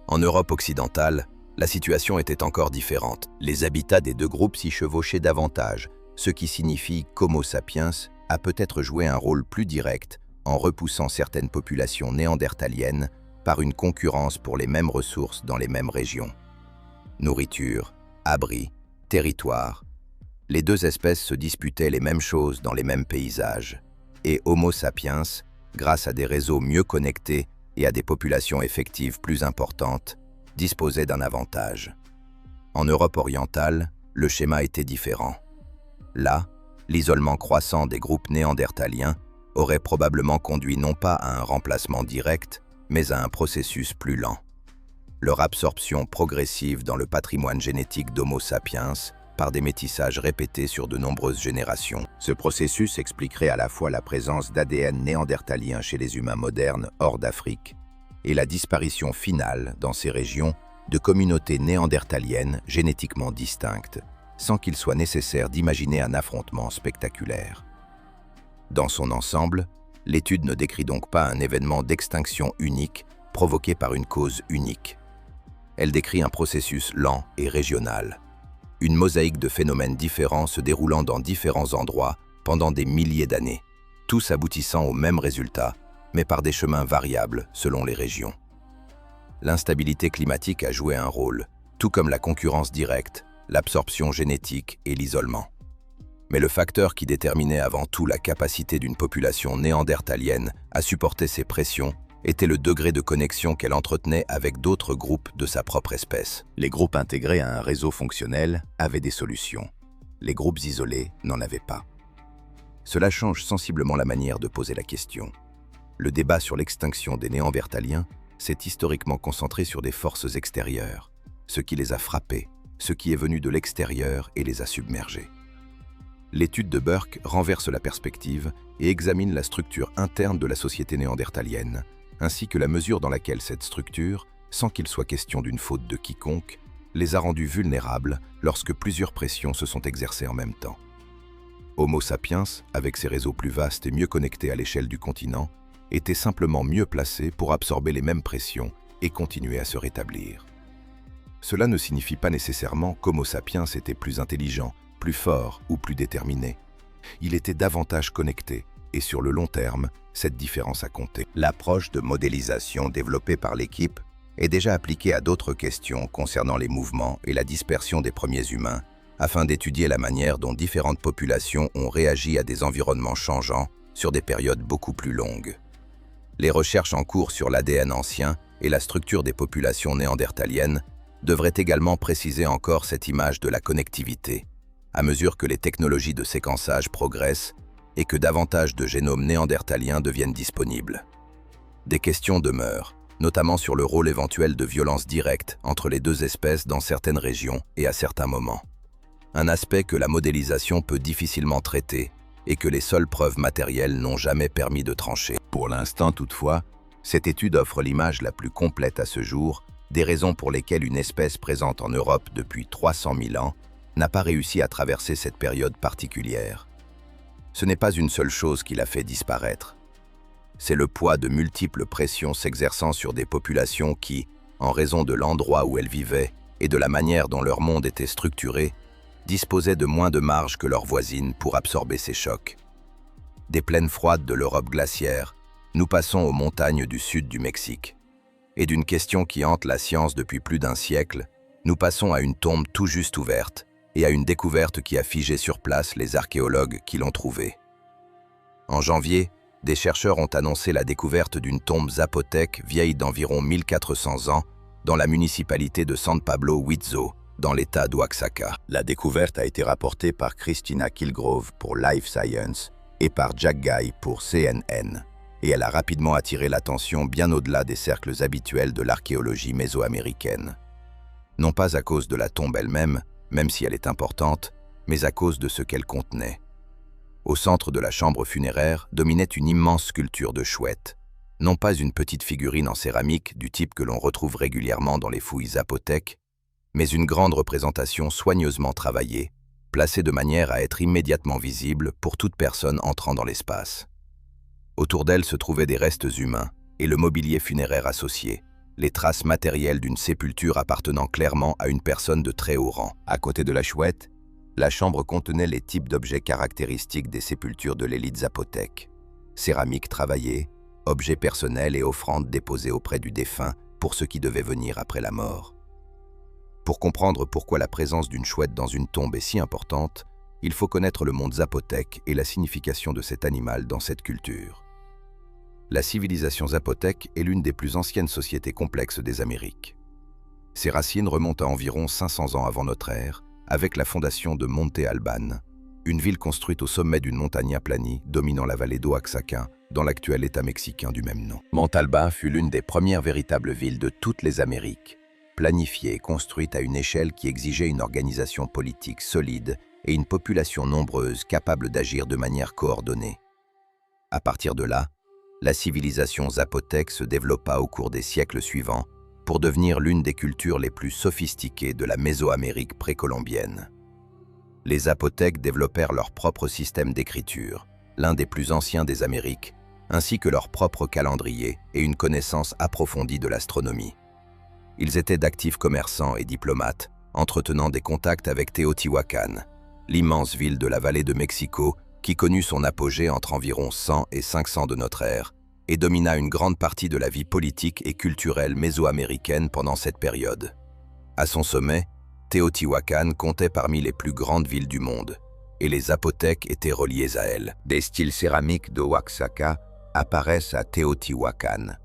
En Europe occidentale, la situation était encore différente. Les habitats des deux groupes s'y chevauchaient davantage, ce qui signifie qu'Homo sapiens a peut-être joué un rôle plus direct en repoussant certaines populations néandertaliennes par une concurrence pour les mêmes ressources dans les mêmes régions. Nourriture, abri, territoire. Les deux espèces se disputaient les mêmes choses dans les mêmes paysages, et Homo sapiens, grâce à des réseaux mieux connectés et à des populations effectives plus importantes, disposait d'un avantage. En Europe orientale, le schéma était différent. Là, l'isolement croissant des groupes néandertaliens aurait probablement conduit non pas à un remplacement direct, mais à un processus plus lent. Leur absorption progressive dans le patrimoine génétique d'Homo sapiens par des métissages répétés sur de nombreuses générations. Ce processus expliquerait à la fois la présence d'ADN néandertalien chez les humains modernes hors d'Afrique et la disparition finale, dans ces régions, de communautés néandertaliennes génétiquement distinctes, sans qu'il soit nécessaire d'imaginer un affrontement spectaculaire. Dans son ensemble, l'étude ne décrit donc pas un événement d'extinction unique provoqué par une cause unique. Elle décrit un processus lent et régional, une mosaïque de phénomènes différents se déroulant dans différents endroits pendant des milliers d'années, tous aboutissant au même résultat, mais par des chemins variables selon les régions. L'instabilité climatique a joué un rôle, tout comme la concurrence directe, l'absorption génétique et l'isolement. Mais le facteur qui déterminait avant tout la capacité d'une population néandertalienne à supporter ces pressions était le degré de connexion qu'elle entretenait avec d'autres groupes de sa propre espèce. Les groupes intégrés à un réseau fonctionnel avaient des solutions. Les groupes isolés n'en avaient pas. Cela change sensiblement la manière de poser la question. Le débat sur l'extinction des Néandertaliens s'est historiquement concentré sur des forces extérieures, ce qui les a frappés, ce qui est venu de l'extérieur et les a submergés. L'étude de Burke renverse la perspective et examine la structure interne de la société néandertalienne, ainsi que la mesure dans laquelle cette structure sans qu'il soit question d'une faute de quiconque, les a rendus vulnérables lorsque plusieurs pressions se sont exercées en même temps. Homo sapiens, avec ses réseaux plus vastes et mieux connectés à l'échelle du continent, était simplement mieux placé pour absorber les mêmes pressions et continuer à se rétablir. Cela ne signifie pas nécessairement qu'Homo sapiens était plus intelligent, plus fort ou plus déterminé. Il était davantage connecté, et sur le long terme, cette différence a compté. L'approche de modélisation développée par l'équipe est déjà appliquée à d'autres questions concernant les mouvements et la dispersion des premiers humains, afin d'étudier la manière dont différentes populations ont réagi à des environnements changeants sur des périodes beaucoup plus longues. Les recherches en cours sur l'ADN ancien et la structure des populations néandertaliennes devraient également préciser encore cette image de la connectivité, à mesure que les technologies de séquençage progressent et que davantage de génomes néandertaliens deviennent disponibles. Des questions demeurent, notamment sur le rôle éventuel de violence directe entre les deux espèces dans certaines régions et à certains moments. Un aspect que la modélisation peut difficilement traiter et que les seules preuves matérielles n'ont jamais permis de trancher. Pour l'instant toutefois, cette étude offre l'image la plus complète à ce jour des raisons pour lesquelles une espèce présente en Europe depuis 300 000 ans n'a pas réussi à traverser cette période particulière. Ce n'est pas une seule chose qui l'a fait disparaître. C'est le poids de multiples pressions s'exerçant sur des populations qui, en raison de l'endroit où elles vivaient et de la manière dont leur monde était structuré, disposaient de moins de marge que leurs voisines pour absorber ces chocs. Des plaines froides de l'Europe glaciaire, nous passons aux montagnes du sud du Mexique. Et d'une question qui hante la science depuis plus d'un siècle, nous passons à une tombe tout juste ouverte et à une découverte qui a figé sur place les archéologues qui l'ont trouvée. En janvier, des chercheurs ont annoncé la découverte d'une tombe zapotèque vieille d'environ 1400 ans dans la municipalité de San Pablo Huizo, dans l'état d'Oaxaca. La découverte a été rapportée par Christina Kilgrove pour Life Science et par Jack Guy pour CNN, et elle a rapidement attiré l'attention bien au-delà des cercles habituels de l'archéologie mésoaméricaine. Non pas à cause de la tombe elle-même, même si elle est importante, mais à cause de ce qu'elle contenait. Au centre de la chambre funéraire dominait une immense sculpture de chouette, non pas une petite figurine en céramique du type que l'on retrouve régulièrement dans les fouilles zapotèques, mais une grande représentation soigneusement travaillée, placée de manière à être immédiatement visible pour toute personne entrant dans l'espace. Autour d'elle se trouvaient des restes humains et le mobilier funéraire associé, les traces matérielles d'une sépulture appartenant clairement à une personne de très haut rang. À côté de la chouette, la chambre contenait les types d'objets caractéristiques des sépultures de l'élite zapotèque. Céramique travaillée, objets personnels et offrandes déposées auprès du défunt pour ceux qui devaient venir après la mort. Pour comprendre pourquoi la présence d'une chouette dans une tombe est si importante, il faut connaître le monde zapotèque et la signification de cet animal dans cette culture. La civilisation zapotèque est l'une des plus anciennes sociétés complexes des Amériques. Ses racines remontent à environ 500 ans avant notre ère, avec la fondation de Monte Alban, une ville construite au sommet d'une montagne aplanie dominant la vallée d'Oaxaca, dans l'actuel État mexicain du même nom. Montalban fut l'une des premières véritables villes de toutes les Amériques, planifiée et construite à une échelle qui exigeait une organisation politique solide et une population nombreuse capable d'agir de manière coordonnée. À partir de là, la civilisation zapotèque se développa au cours des siècles suivants pour devenir l'une des cultures les plus sophistiquées de la Mésoamérique précolombienne. Les Zapotèques développèrent leur propre système d'écriture, l'un des plus anciens des Amériques, ainsi que leur propre calendrier et une connaissance approfondie de l'astronomie. Ils étaient d'actifs commerçants et diplomates, entretenant des contacts avec Teotihuacan, l'immense ville de la vallée de Mexico qui connut son apogée entre environ 100 et 500 de notre ère et domina une grande partie de la vie politique et culturelle mésoaméricaine pendant cette période. À son sommet, Teotihuacan comptait parmi les plus grandes villes du monde, et les Zapotèques étaient reliés à elle. Des styles céramiques de Oaxaca apparaissent à Teotihuacan,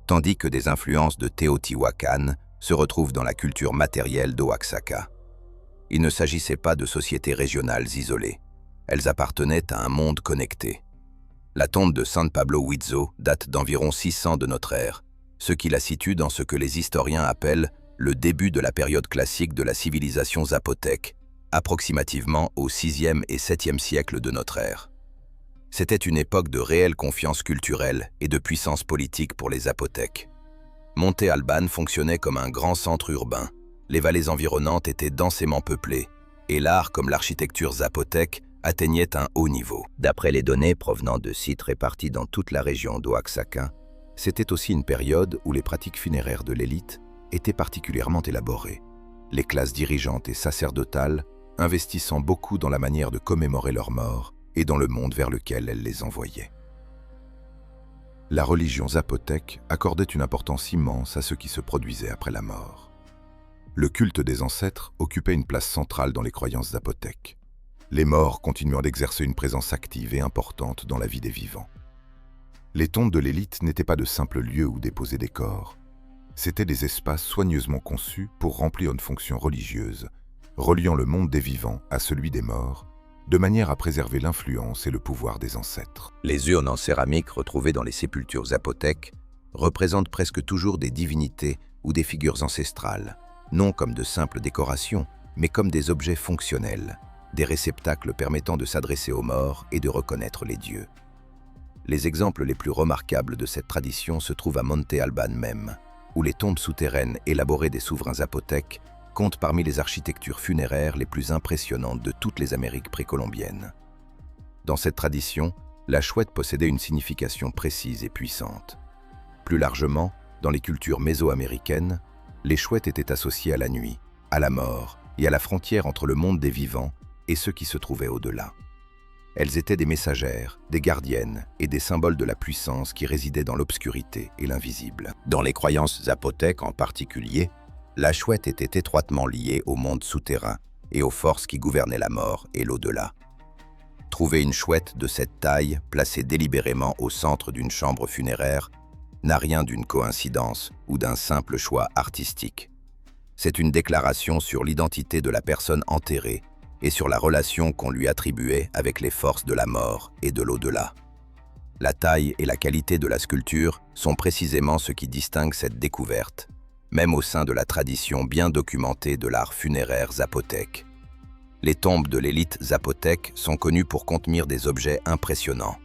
tandis que des influences de Teotihuacan se retrouvent dans la culture matérielle d'Oaxaca. Il ne s'agissait pas de sociétés régionales isolées. Elles appartenaient à un monde connecté. La tombe de San Pablo Huizo date d'environ 600 de notre ère, ce qui la situe dans ce que les historiens appellent le début de la période classique de la civilisation zapotèque, approximativement au 6e et 7e siècle de notre ère. C'était une époque de réelle confiance culturelle et de puissance politique pour les Zapotèques. Monte Alban fonctionnait comme un grand centre urbain. Les vallées environnantes étaient densément peuplées, et l'art comme l'architecture zapotèque atteignait un haut niveau. D'après les données provenant de sites répartis dans toute la région d'Oaxaca, c'était aussi une période où les pratiques funéraires de l'élite étaient particulièrement élaborées, les classes dirigeantes et sacerdotales investissant beaucoup dans la manière de commémorer leurs morts et dans le monde vers lequel elles les envoyaient. La religion zapotèque accordait une importance immense à ce qui se produisait après la mort. Le culte des ancêtres occupait une place centrale dans les croyances zapotèques, les morts continuant d'exercer une présence active et importante dans la vie des vivants. Les tombes de l'élite n'étaient pas de simples lieux où déposer des corps. C'étaient des espaces soigneusement conçus pour remplir une fonction religieuse, reliant le monde des vivants à celui des morts, de manière à préserver l'influence et le pouvoir des ancêtres. Les urnes en céramique retrouvées dans les sépultures zapotèques représentent presque toujours des divinités ou des figures ancestrales, non comme de simples décorations, mais comme des objets fonctionnels, des réceptacles permettant de s'adresser aux morts et de reconnaître les dieux. Les exemples les plus remarquables de cette tradition se trouvent à Monte Alban même, où les tombes souterraines élaborées des souverains zapotèques comptent parmi les architectures funéraires les plus impressionnantes de toutes les Amériques précolombiennes. Dans cette tradition, la chouette possédait une signification précise et puissante. Plus largement, dans les cultures mésoaméricaines, les chouettes étaient associées à la nuit, à la mort et à la frontière entre le monde des vivants et ceux qui se trouvaient au-delà. Elles étaient des messagères, des gardiennes et des symboles de la puissance qui résidait dans l'obscurité et l'invisible. Dans les croyances zapotèques en particulier, la chouette était étroitement liée au monde souterrain et aux forces qui gouvernaient la mort et l'au-delà. Trouver une chouette de cette taille, placée délibérément au centre d'une chambre funéraire, n'a rien d'une coïncidence ou d'un simple choix artistique. C'est une déclaration sur l'identité de la personne enterrée et sur la relation qu'on lui attribuait avec les forces de la mort et de l'au-delà. La taille et la qualité de la sculpture sont précisément ce qui distingue cette découverte, même au sein de la tradition bien documentée de l'art funéraire zapotèque. Les tombes de l'élite zapotèque sont connues pour contenir des objets impressionnants.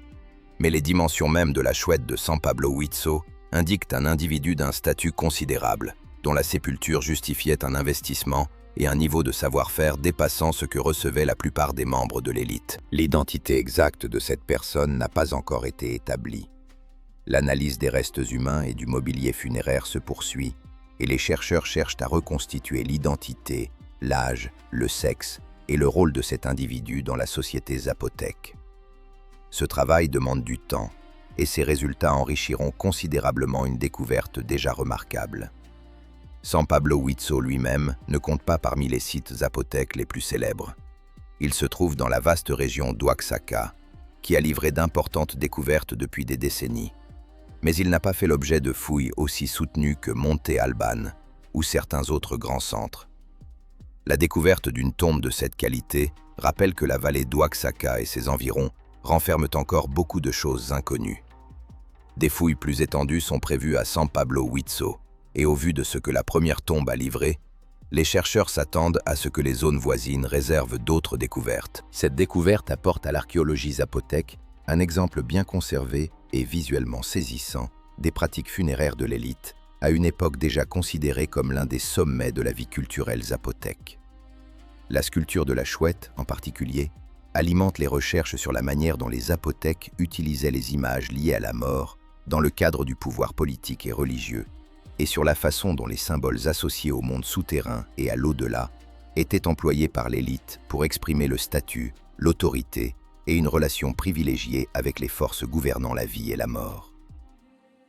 Mais les dimensions mêmes de la chouette de San Pablo Huitzo indiquent un individu d'un statut considérable, dont la sépulture justifiait un investissement et un niveau de savoir-faire dépassant ce que recevaient la plupart des membres de l'élite. L'identité exacte de cette personne n'a pas encore été établie. L'analyse des restes humains et du mobilier funéraire se poursuit, et les chercheurs cherchent à reconstituer l'identité, l'âge, le sexe et le rôle de cet individu dans la société zapotèque. Ce travail demande du temps, et ses résultats enrichiront considérablement une découverte déjà remarquable. San Pablo Huitzo lui-même ne compte pas parmi les sites zapotèques les plus célèbres. Il se trouve dans la vaste région d'Oaxaca, qui a livré d'importantes découvertes depuis des décennies. Mais il n'a pas fait l'objet de fouilles aussi soutenues que Monte Alban ou certains autres grands centres. La découverte d'une tombe de cette qualité rappelle que la vallée d'Oaxaca et ses environs renferment encore beaucoup de choses inconnues. Des fouilles plus étendues sont prévues à San Pablo Huitzo, et au vu de ce que la première tombe a livré, les chercheurs s'attendent à ce que les zones voisines réservent d'autres découvertes. Cette découverte apporte à l'archéologie zapotèque un exemple bien conservé et visuellement saisissant des pratiques funéraires de l'élite, à une époque déjà considérée comme l'un des sommets de la vie culturelle zapotèque. La sculpture de la chouette, en particulier, alimente les recherches sur la manière dont les zapotèques utilisaient les images liées à la mort dans le cadre du pouvoir politique et religieux, et sur la façon dont les symboles associés au monde souterrain et à l'au-delà étaient employés par l'élite pour exprimer le statut, l'autorité et une relation privilégiée avec les forces gouvernant la vie et la mort.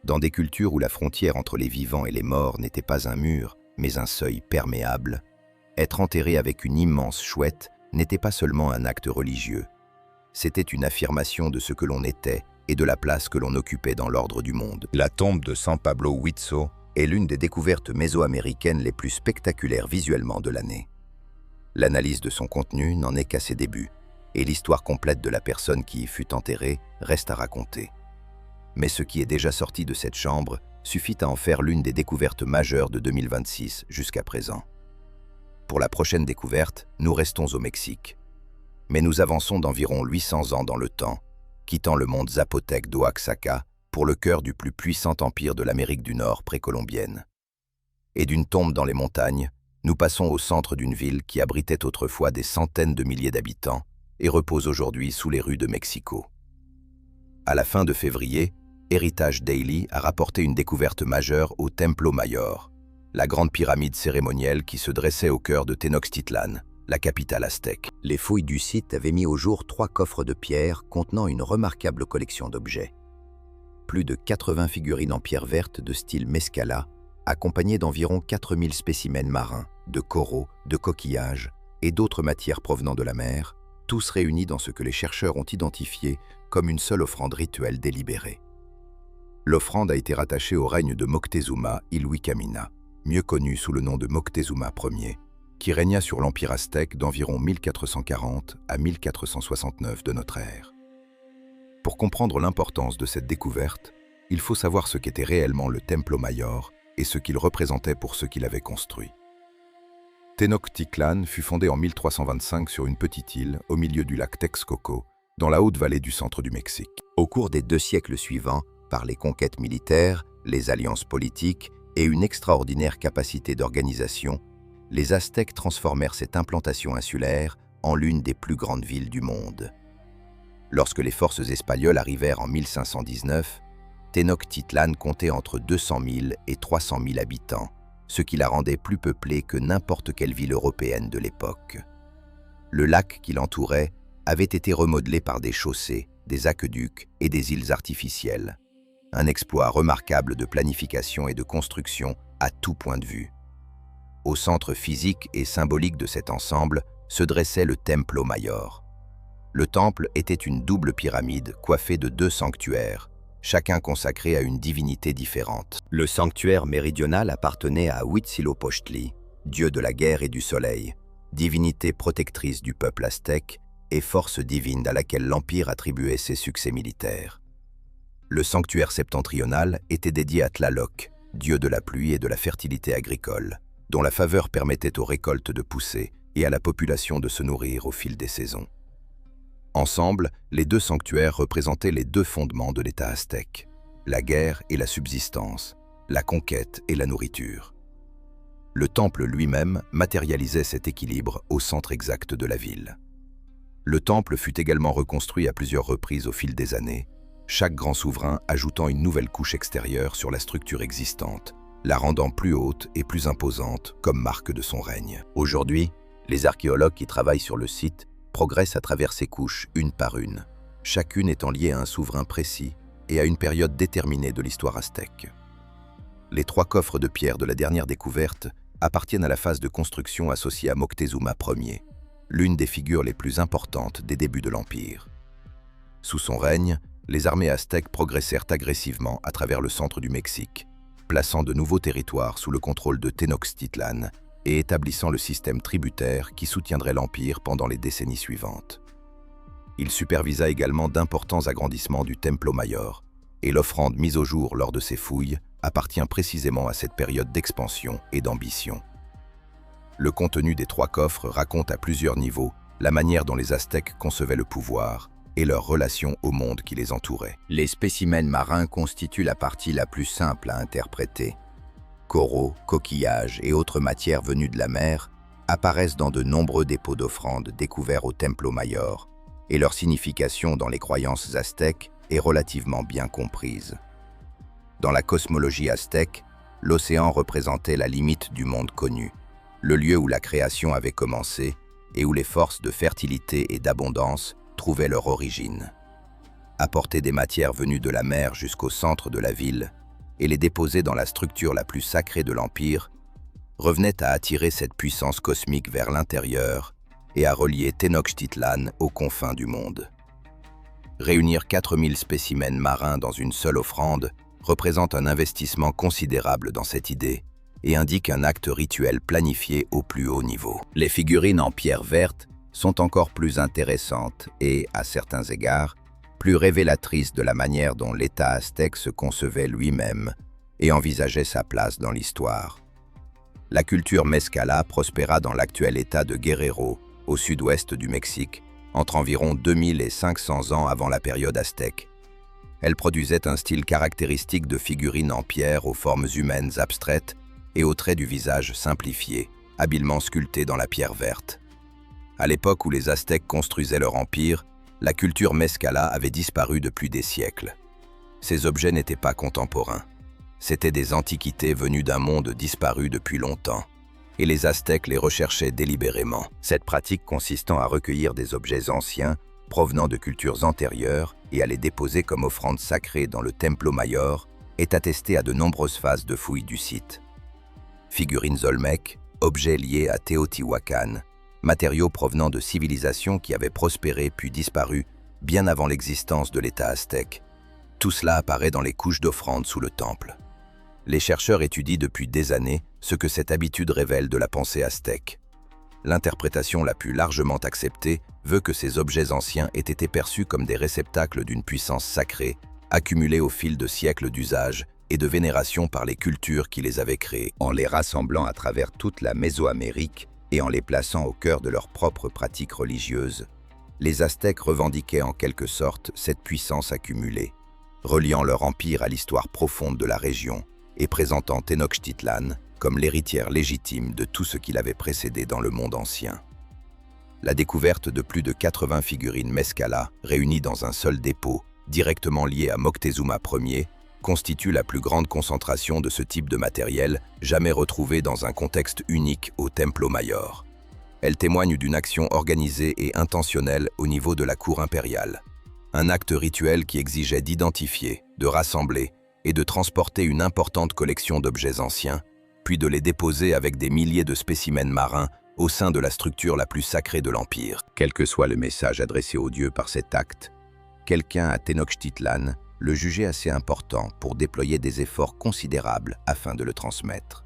Dans des cultures où la frontière entre les vivants et les morts n'était pas un mur, mais un seuil perméable, être enterré avec une immense chouette n'était pas seulement un acte religieux. C'était une affirmation de ce que l'on était et de la place que l'on occupait dans l'ordre du monde. La tombe de San Pablo Huitzo est l'une des découvertes mésoaméricaines les plus spectaculaires visuellement de l'année. L'analyse de son contenu n'en est qu'à ses débuts, et l'histoire complète de la personne qui y fut enterrée reste à raconter. Mais ce qui est déjà sorti de cette chambre suffit à en faire l'une des découvertes majeures de 2026 jusqu'à présent. Pour la prochaine découverte, nous restons au Mexique. Mais nous avançons d'environ 800 ans dans le temps, quittant le monde zapotèque d'Oaxaca pour pour le cœur du plus puissant empire de l'Amérique du Nord précolombienne. Et d'une tombe dans les montagnes, nous passons au centre d'une ville qui abritait autrefois des centaines de milliers d'habitants et repose aujourd'hui sous les rues de Mexico. À la fin de février, Heritage Daily a rapporté une découverte majeure au Templo Mayor, la grande pyramide cérémonielle qui se dressait au cœur de Tenochtitlan, la capitale aztèque. Les fouilles du site avaient mis au jour 3 coffres de pierre contenant une remarquable collection d'objets. Plus de 80 figurines en pierre verte de style Mescala, accompagnées d'environ 4000 spécimens marins, de coraux, de coquillages et d'autres matières provenant de la mer, tous réunis dans ce que les chercheurs ont identifié comme une seule offrande rituelle délibérée. L'offrande a été rattachée au règne de Moctezuma Ilhuicamina, mieux connu sous le nom de Moctezuma Ier, qui régna sur l'Empire aztèque d'environ 1440 à 1469 de notre ère. Pour comprendre l'importance de cette découverte, il faut savoir ce qu'était réellement le Templo Mayor et ce qu'il représentait pour ceux qui l'avaient construit. Tenochtitlan fut fondé en 1325 sur une petite île au milieu du lac Texcoco, dans la haute vallée du centre du Mexique. Au cours des 2 siècles suivants, par les conquêtes militaires, les alliances politiques et une extraordinaire capacité d'organisation, les Aztèques transformèrent cette implantation insulaire en l'une des plus grandes villes du monde. Lorsque les forces espagnoles arrivèrent en 1519, Tenochtitlan comptait entre 200 000 et 300 000 habitants, ce qui la rendait plus peuplée que n'importe quelle ville européenne de l'époque. Le lac qui l'entourait avait été remodelé par des chaussées, des aqueducs et des îles artificielles. Un exploit remarquable de planification et de construction à tout point de vue. Au centre physique et symbolique de cet ensemble se dressait le Templo Mayor. Le temple était une double pyramide coiffée de 2 sanctuaires, chacun consacré à une divinité différente. Le sanctuaire méridional appartenait à Huitzilopochtli, dieu de la guerre et du soleil, divinité protectrice du peuple aztèque et force divine à laquelle l'Empire attribuait ses succès militaires. Le sanctuaire septentrional était dédié à Tlaloc, dieu de la pluie et de la fertilité agricole, dont la faveur permettait aux récoltes de pousser et à la population de se nourrir au fil des saisons. Ensemble, les 2 sanctuaires représentaient les 2 fondements de l'État aztèque, la guerre et la subsistance, la conquête et la nourriture. Le temple lui-même matérialisait cet équilibre au centre exact de la ville. Le temple fut également reconstruit à plusieurs reprises au fil des années, chaque grand souverain ajoutant une nouvelle couche extérieure sur la structure existante, la rendant plus haute et plus imposante comme marque de son règne. Aujourd'hui, les archéologues qui travaillent sur le site progressent à travers ces couches une par une, chacune étant liée à un souverain précis et à une période déterminée de l'histoire aztèque. Les 3 coffres de pierre de la dernière découverte appartiennent à la phase de construction associée à Moctezuma Ier, l'une des figures les plus importantes des débuts de l'Empire. Sous son règne, les armées aztèques progressèrent agressivement à travers le centre du Mexique, plaçant de nouveaux territoires sous le contrôle de Tenochtitlan et établissant le système tributaire qui soutiendrait l'Empire pendant les décennies suivantes. Il supervisa également d'importants agrandissements du Templo Mayor, et l'offrande mise au jour lors de ces fouilles appartient précisément à cette période d'expansion et d'ambition. Le contenu des 3 coffres raconte à plusieurs niveaux la manière dont les Aztèques concevaient le pouvoir et leur relation au monde qui les entourait. Les spécimens marins constituent la partie la plus simple à interpréter. Coraux, coquillages et autres matières venues de la mer apparaissent dans de nombreux dépôts d'offrandes découverts au Templo Mayor, et leur signification dans les croyances aztèques est relativement bien comprise. Dans la cosmologie aztèque, l'océan représentait la limite du monde connu, le lieu où la création avait commencé et où les forces de fertilité et d'abondance trouvaient leur origine. Apporter des matières venues de la mer jusqu'au centre de la ville et les déposer dans la structure la plus sacrée de l'Empire revenait à attirer cette puissance cosmique vers l'intérieur et à relier Tenochtitlan aux confins du monde. Réunir 4000 spécimens marins dans une seule offrande représente un investissement considérable dans cette idée et indique un acte rituel planifié au plus haut niveau. Les figurines en pierre verte sont encore plus intéressantes et, à certains égards, plus révélatrices de la manière dont l'État aztèque se concevait lui-même et envisageait sa place dans l'histoire. La culture Mescala prospéra dans l'actuel État de Guerrero, au sud-ouest du Mexique, entre environ 2500 ans avant la période aztèque. Elle produisait un style caractéristique de figurines en pierre aux formes humaines abstraites et aux traits du visage simplifiés, habilement sculptés dans la pierre verte. À l'époque où les Aztèques construisaient leur empire, la culture Mezcala avait disparu depuis des siècles. Ces objets n'étaient pas contemporains. C'étaient des antiquités venues d'un monde disparu depuis longtemps, et les Aztèques les recherchaient délibérément. Cette pratique consistant à recueillir des objets anciens, provenant de cultures antérieures, et à les déposer comme offrandes sacrées dans le Templo Mayor, est attestée à de nombreuses phases de fouilles du site. Figurines Olmec, objets liés à Teotihuacan, matériaux provenant de civilisations qui avaient prospéré puis disparu bien avant l'existence de l'État aztèque. Tout cela apparaît dans les couches d'offrandes sous le temple. Les chercheurs étudient depuis des années ce que cette habitude révèle de la pensée aztèque. L'interprétation la plus largement acceptée veut que ces objets anciens aient été perçus comme des réceptacles d'une puissance sacrée, accumulés au fil de siècles d'usage et de vénération par les cultures qui les avaient créés. En les rassemblant à travers toute la Mésoamérique et en les plaçant au cœur de leurs propres pratiques religieuses, les Aztèques revendiquaient en quelque sorte cette puissance accumulée, reliant leur empire à l'histoire profonde de la région et présentant Tenochtitlan comme l'héritière légitime de tout ce qui l'avait précédé dans le monde ancien. La découverte de plus de 80 figurines Mezcala réunies dans un seul dépôt, directement liées à Moctezuma Ier, constitue la plus grande concentration de ce type de matériel jamais retrouvé dans un contexte unique au Templo Mayor. Elle témoigne d'une action organisée et intentionnelle au niveau de la cour impériale. Un acte rituel qui exigeait d'identifier, de rassembler et de transporter une importante collection d'objets anciens, puis de les déposer avec des milliers de spécimens marins au sein de la structure la plus sacrée de l'Empire. Quel que soit le message adressé aux dieux par cet acte, quelqu'un à Tenochtitlan le jugeait assez important pour déployer des efforts considérables afin de le transmettre.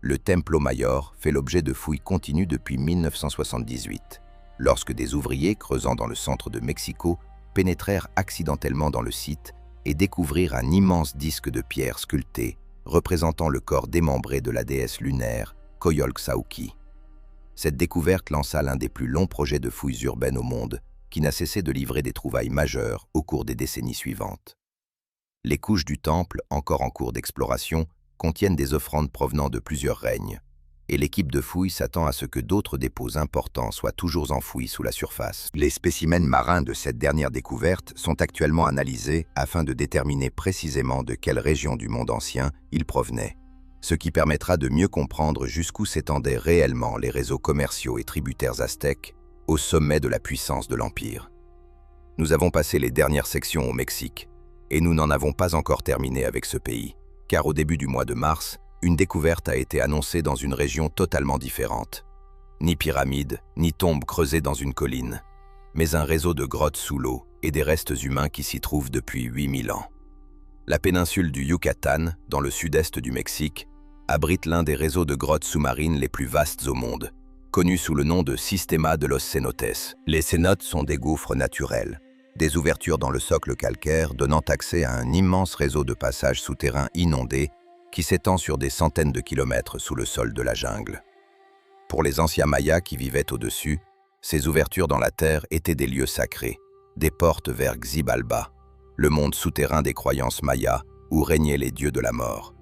Le Templo Mayor fait l'objet de fouilles continues depuis 1978, lorsque des ouvriers creusant dans le centre de Mexico pénétrèrent accidentellement dans le site et découvrirent un immense disque de pierre sculpté représentant le corps démembré de la déesse lunaire Coyolxauhqui. Cette découverte lança l'un des plus longs projets de fouilles urbaines au monde, qui n'a cessé de livrer des trouvailles majeures au cours des décennies suivantes. Les couches du temple, encore en cours d'exploration, contiennent des offrandes provenant de plusieurs règnes, et l'équipe de fouilles s'attend à ce que d'autres dépôts importants soient toujours enfouis sous la surface. Les spécimens marins de cette dernière découverte sont actuellement analysés afin de déterminer précisément de quelle région du monde ancien ils provenaient, ce qui permettra de mieux comprendre jusqu'où s'étendaient réellement les réseaux commerciaux et tributaires aztèques au sommet de la puissance de l'Empire. Nous avons passé les dernières sections au Mexique, et nous n'en avons pas encore terminé avec ce pays, car au début du mois de mars, une découverte a été annoncée dans une région totalement différente. Ni pyramide, ni tombe creusée dans une colline, mais un réseau de grottes sous l'eau et des restes humains qui s'y trouvent depuis 8000 ans. La péninsule du Yucatan, dans le sud-est du Mexique, abrite l'un des réseaux de grottes sous-marines les plus vastes au monde, connu sous le nom de Sistema de los Cenotes. Les cénotes sont des gouffres naturels, des ouvertures dans le socle calcaire donnant accès à un immense réseau de passages souterrains inondés qui s'étend sur des centaines de kilomètres sous le sol de la jungle. Pour les anciens Mayas qui vivaient au-dessus, ces ouvertures dans la terre étaient des lieux sacrés, des portes vers Xibalba, le monde souterrain des croyances mayas où régnaient les dieux de la mort.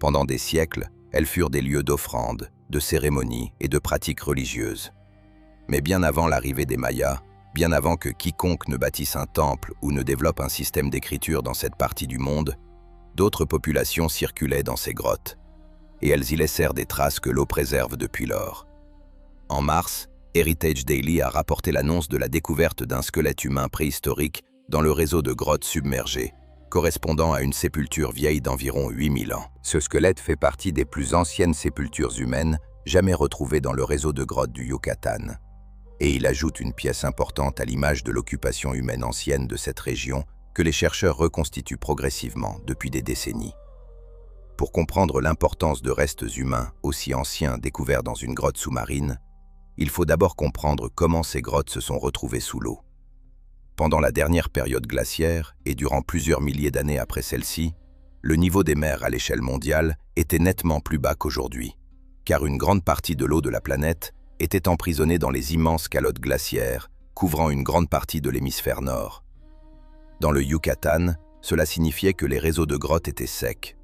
Pendant des siècles, elles furent des lieux d'offrandes, de cérémonies et de pratiques religieuses. Mais bien avant l'arrivée des Mayas, bien avant que quiconque ne bâtisse un temple ou ne développe un système d'écriture dans cette partie du monde, d'autres populations circulaient dans ces grottes, et elles y laissèrent des traces que l'eau préserve depuis lors. En mars, Heritage Daily a rapporté l'annonce de la découverte d'un squelette humain préhistorique dans le réseau de grottes submergées, correspondant à une sépulture vieille d'environ 8000 ans. Ce squelette fait partie des plus anciennes sépultures humaines jamais retrouvées dans le réseau de grottes du Yucatan, et il ajoute une pièce importante à l'image de l'occupation humaine ancienne de cette région que les chercheurs reconstituent progressivement depuis des décennies. Pour comprendre l'importance de restes humains aussi anciens découverts dans une grotte sous-marine, il faut d'abord comprendre comment ces grottes se sont retrouvées sous l'eau. Pendant la dernière période glaciaire, et durant plusieurs milliers d'années après celle-ci, le niveau des mers à l'échelle mondiale était nettement plus bas qu'aujourd'hui, car une grande partie de l'eau de la planète était emprisonnée dans les immenses calottes glaciaires couvrant une grande partie de l'hémisphère nord. Dans le Yucatan, cela signifiait que les réseaux de grottes étaient secs.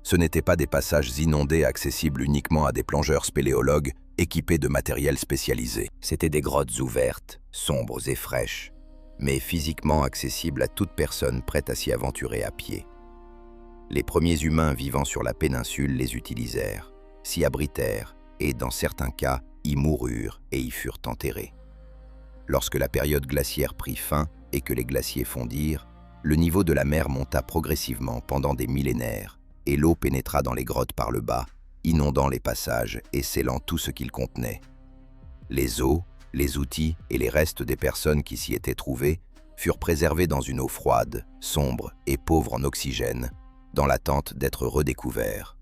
Ce n'étaient pas des passages inondés accessibles uniquement à des plongeurs spéléologues équipés de matériel spécialisé. C'étaient des grottes ouvertes, sombres et fraîches, mais physiquement accessibles à toute personne prête à s'y aventurer à pied. Les premiers humains vivant sur la péninsule les utilisèrent, s'y abritèrent et, dans certains cas, y moururent et y furent enterrés. Lorsque la période glaciaire prit fin et que les glaciers fondirent, le niveau de la mer monta progressivement pendant des millénaires et l'eau pénétra dans les grottes par le bas, inondant les passages et scellant tout ce qu'ils contenaient. Les os, les outils et les restes des personnes qui s'y étaient trouvées furent préservés dans une eau froide, sombre et pauvre en oxygène, dans l'attente d'être redécouverts.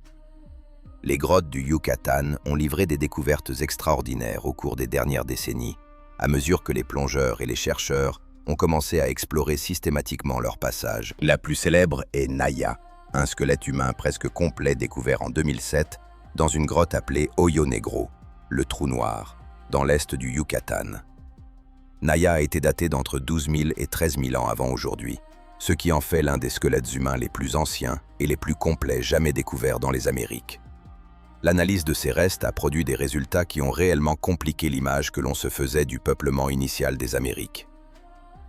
Les grottes du Yucatan ont livré des découvertes extraordinaires au cours des dernières décennies, à mesure que les plongeurs et les chercheurs ont commencé à explorer systématiquement leur passage. La plus célèbre est Naya, un squelette humain presque complet découvert en 2007 dans une grotte appelée Hoyo Negro, le trou noir, dans l'est du Yucatan. Naya a été daté d'entre 12 000 et 13 000 ans avant aujourd'hui, ce qui en fait l'un des squelettes humains les plus anciens et les plus complets jamais découverts dans les Amériques. L'analyse de ces restes a produit des résultats qui ont réellement compliqué l'image que l'on se faisait du peuplement initial des Amériques.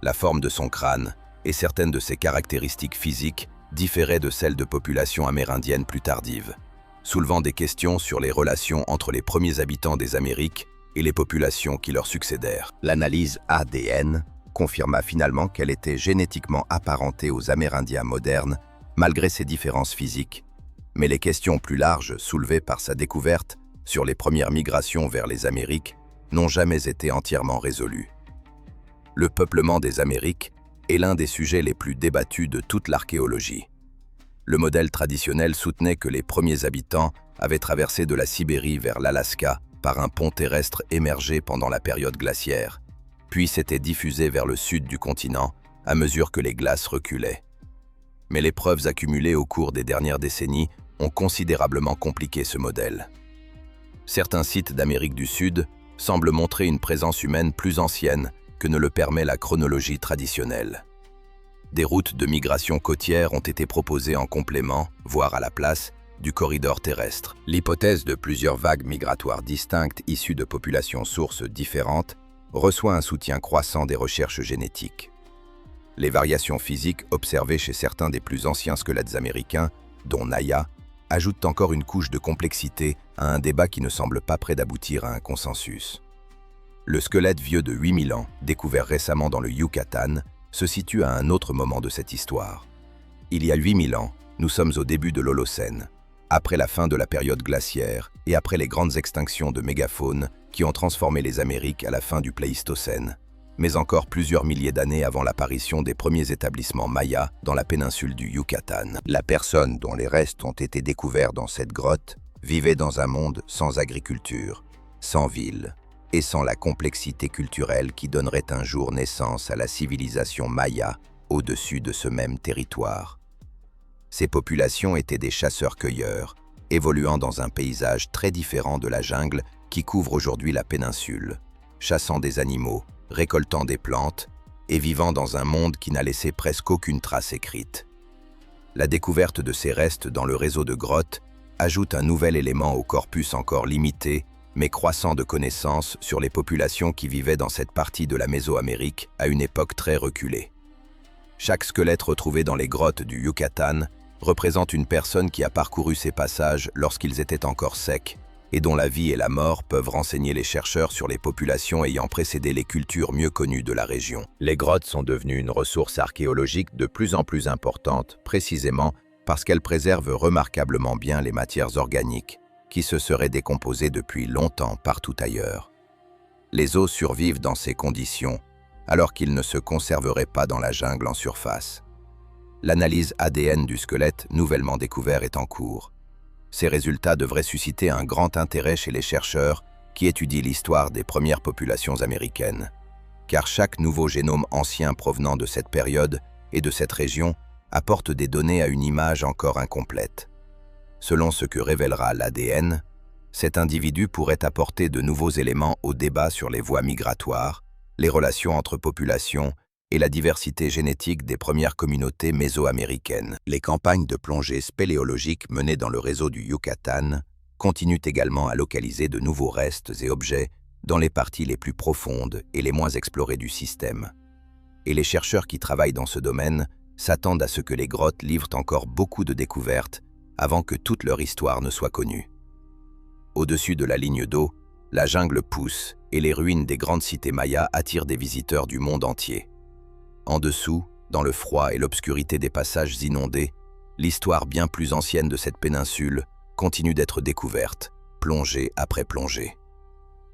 La forme de son crâne et certaines de ses caractéristiques physiques différaient de celles de populations amérindiennes plus tardives, soulevant des questions sur les relations entre les premiers habitants des Amériques et les populations qui leur succédèrent. L'analyse ADN confirma finalement qu'elle était génétiquement apparentée aux Amérindiens modernes, malgré ses différences physiques. Mais les questions plus larges soulevées par sa découverte sur les premières migrations vers les Amériques n'ont jamais été entièrement résolues. Le peuplement des Amériques est l'un des sujets les plus débattus de toute l'archéologie. Le modèle traditionnel soutenait que les premiers habitants avaient traversé de la Sibérie vers l'Alaska par un pont terrestre émergé pendant la période glaciaire, puis s'était diffusé vers le sud du continent à mesure que les glaces reculaient. Mais les preuves accumulées au cours des dernières décennies ont considérablement compliqué ce modèle. Certains sites d'Amérique du Sud semblent montrer une présence humaine plus ancienne que ne le permet la chronologie traditionnelle. Des routes de migration côtière ont été proposées en complément, voire à la place, du corridor terrestre. L'hypothèse de plusieurs vagues migratoires distinctes issues de populations sources différentes reçoit un soutien croissant des recherches génétiques. Les variations physiques observées chez certains des plus anciens squelettes américains, dont Naya, ajoutent encore une couche de complexité à un débat qui ne semble pas près d'aboutir à un consensus. Le squelette vieux de 8000 ans, découvert récemment dans le Yucatan, se situe à un autre moment de cette histoire. Il y a 8000 ans, nous sommes au début de l'Holocène, après la fin de la période glaciaire et après les grandes extinctions de mégafaune qui ont transformé les Amériques à la fin du Pléistocène, mais encore plusieurs milliers d'années avant l'apparition des premiers établissements mayas dans la péninsule du Yucatan. La personne dont les restes ont été découverts dans cette grotte vivait dans un monde sans agriculture, sans ville et sans la complexité culturelle qui donnerait un jour naissance à la civilisation maya au-dessus de ce même territoire. Ces populations étaient des chasseurs-cueilleurs, évoluant dans un paysage très différent de la jungle qui couvre aujourd'hui la péninsule, chassant des animaux, récoltant des plantes et vivant dans un monde qui n'a laissé presque aucune trace écrite. La découverte de ces restes dans le réseau de grottes ajoute un nouvel élément au corpus encore limité, mais croissant de connaissances sur les populations qui vivaient dans cette partie de la Mésoamérique à une époque très reculée. Chaque squelette retrouvé dans les grottes du Yucatan représente une personne qui a parcouru ces passages lorsqu'ils étaient encore secs et dont la vie et la mort peuvent renseigner les chercheurs sur les populations ayant précédé les cultures mieux connues de la région. Les grottes sont devenues une ressource archéologique de plus en plus importante, précisément parce qu'elles préservent remarquablement bien les matières organiques qui se seraient décomposées depuis longtemps partout ailleurs. Les os survivent dans ces conditions, alors qu'ils ne se conserveraient pas dans la jungle en surface. L'analyse ADN du squelette nouvellement découvert est en cours. Ces résultats devraient susciter un grand intérêt chez les chercheurs qui étudient l'histoire des premières populations américaines, car chaque nouveau génome ancien provenant de cette période et de cette région apporte des données à une image encore incomplète. Selon ce que révélera l'ADN, cet individu pourrait apporter de nouveaux éléments au débat sur les voies migratoires, les relations entre populations et la diversité génétique des premières communautés mésoaméricaines. Les campagnes de plongée spéléologique menées dans le réseau du Yucatan continuent également à localiser de nouveaux restes et objets dans les parties les plus profondes et les moins explorées du système. Et les chercheurs qui travaillent dans ce domaine s'attendent à ce que les grottes livrent encore beaucoup de découvertes avant que toute leur histoire ne soit connue. Au-dessus de la ligne d'eau, la jungle pousse et les ruines des grandes cités mayas attirent des visiteurs du monde entier. En dessous, dans le froid et l'obscurité des passages inondés, l'histoire bien plus ancienne de cette péninsule continue d'être découverte, plongée après plongée.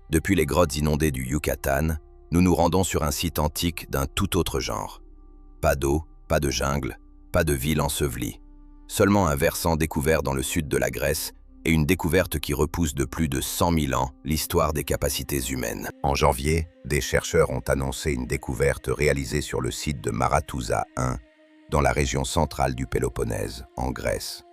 Depuis les grottes inondées du Yucatan, nous nous rendons sur un site antique d'un tout autre genre. Pas d'eau, pas de jungle, pas de ville ensevelie. Seulement un versant découvert dans le sud de la Grèce et une découverte qui repousse de plus de 100 000 ans l'histoire des capacités humaines. En janvier, des chercheurs ont annoncé une découverte réalisée sur le site de Maratouza 1, dans la région centrale du Péloponnèse, en Grèce.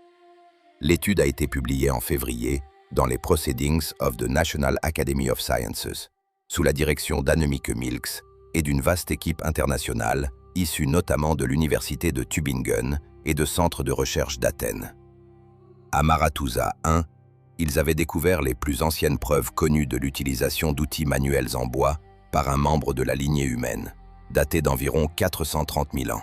L'étude a été publiée en février dans les Proceedings of the National Academy of Sciences, sous la direction d'Annemieke Milks et d'une vaste équipe internationale, issue notamment de l'université de Tübingen et de centres de recherche d'Athènes. À Maratouza 1, ils avaient découvert les plus anciennes preuves connues de l'utilisation d'outils manuels en bois par un membre de la lignée humaine, daté d'environ 430 000 ans.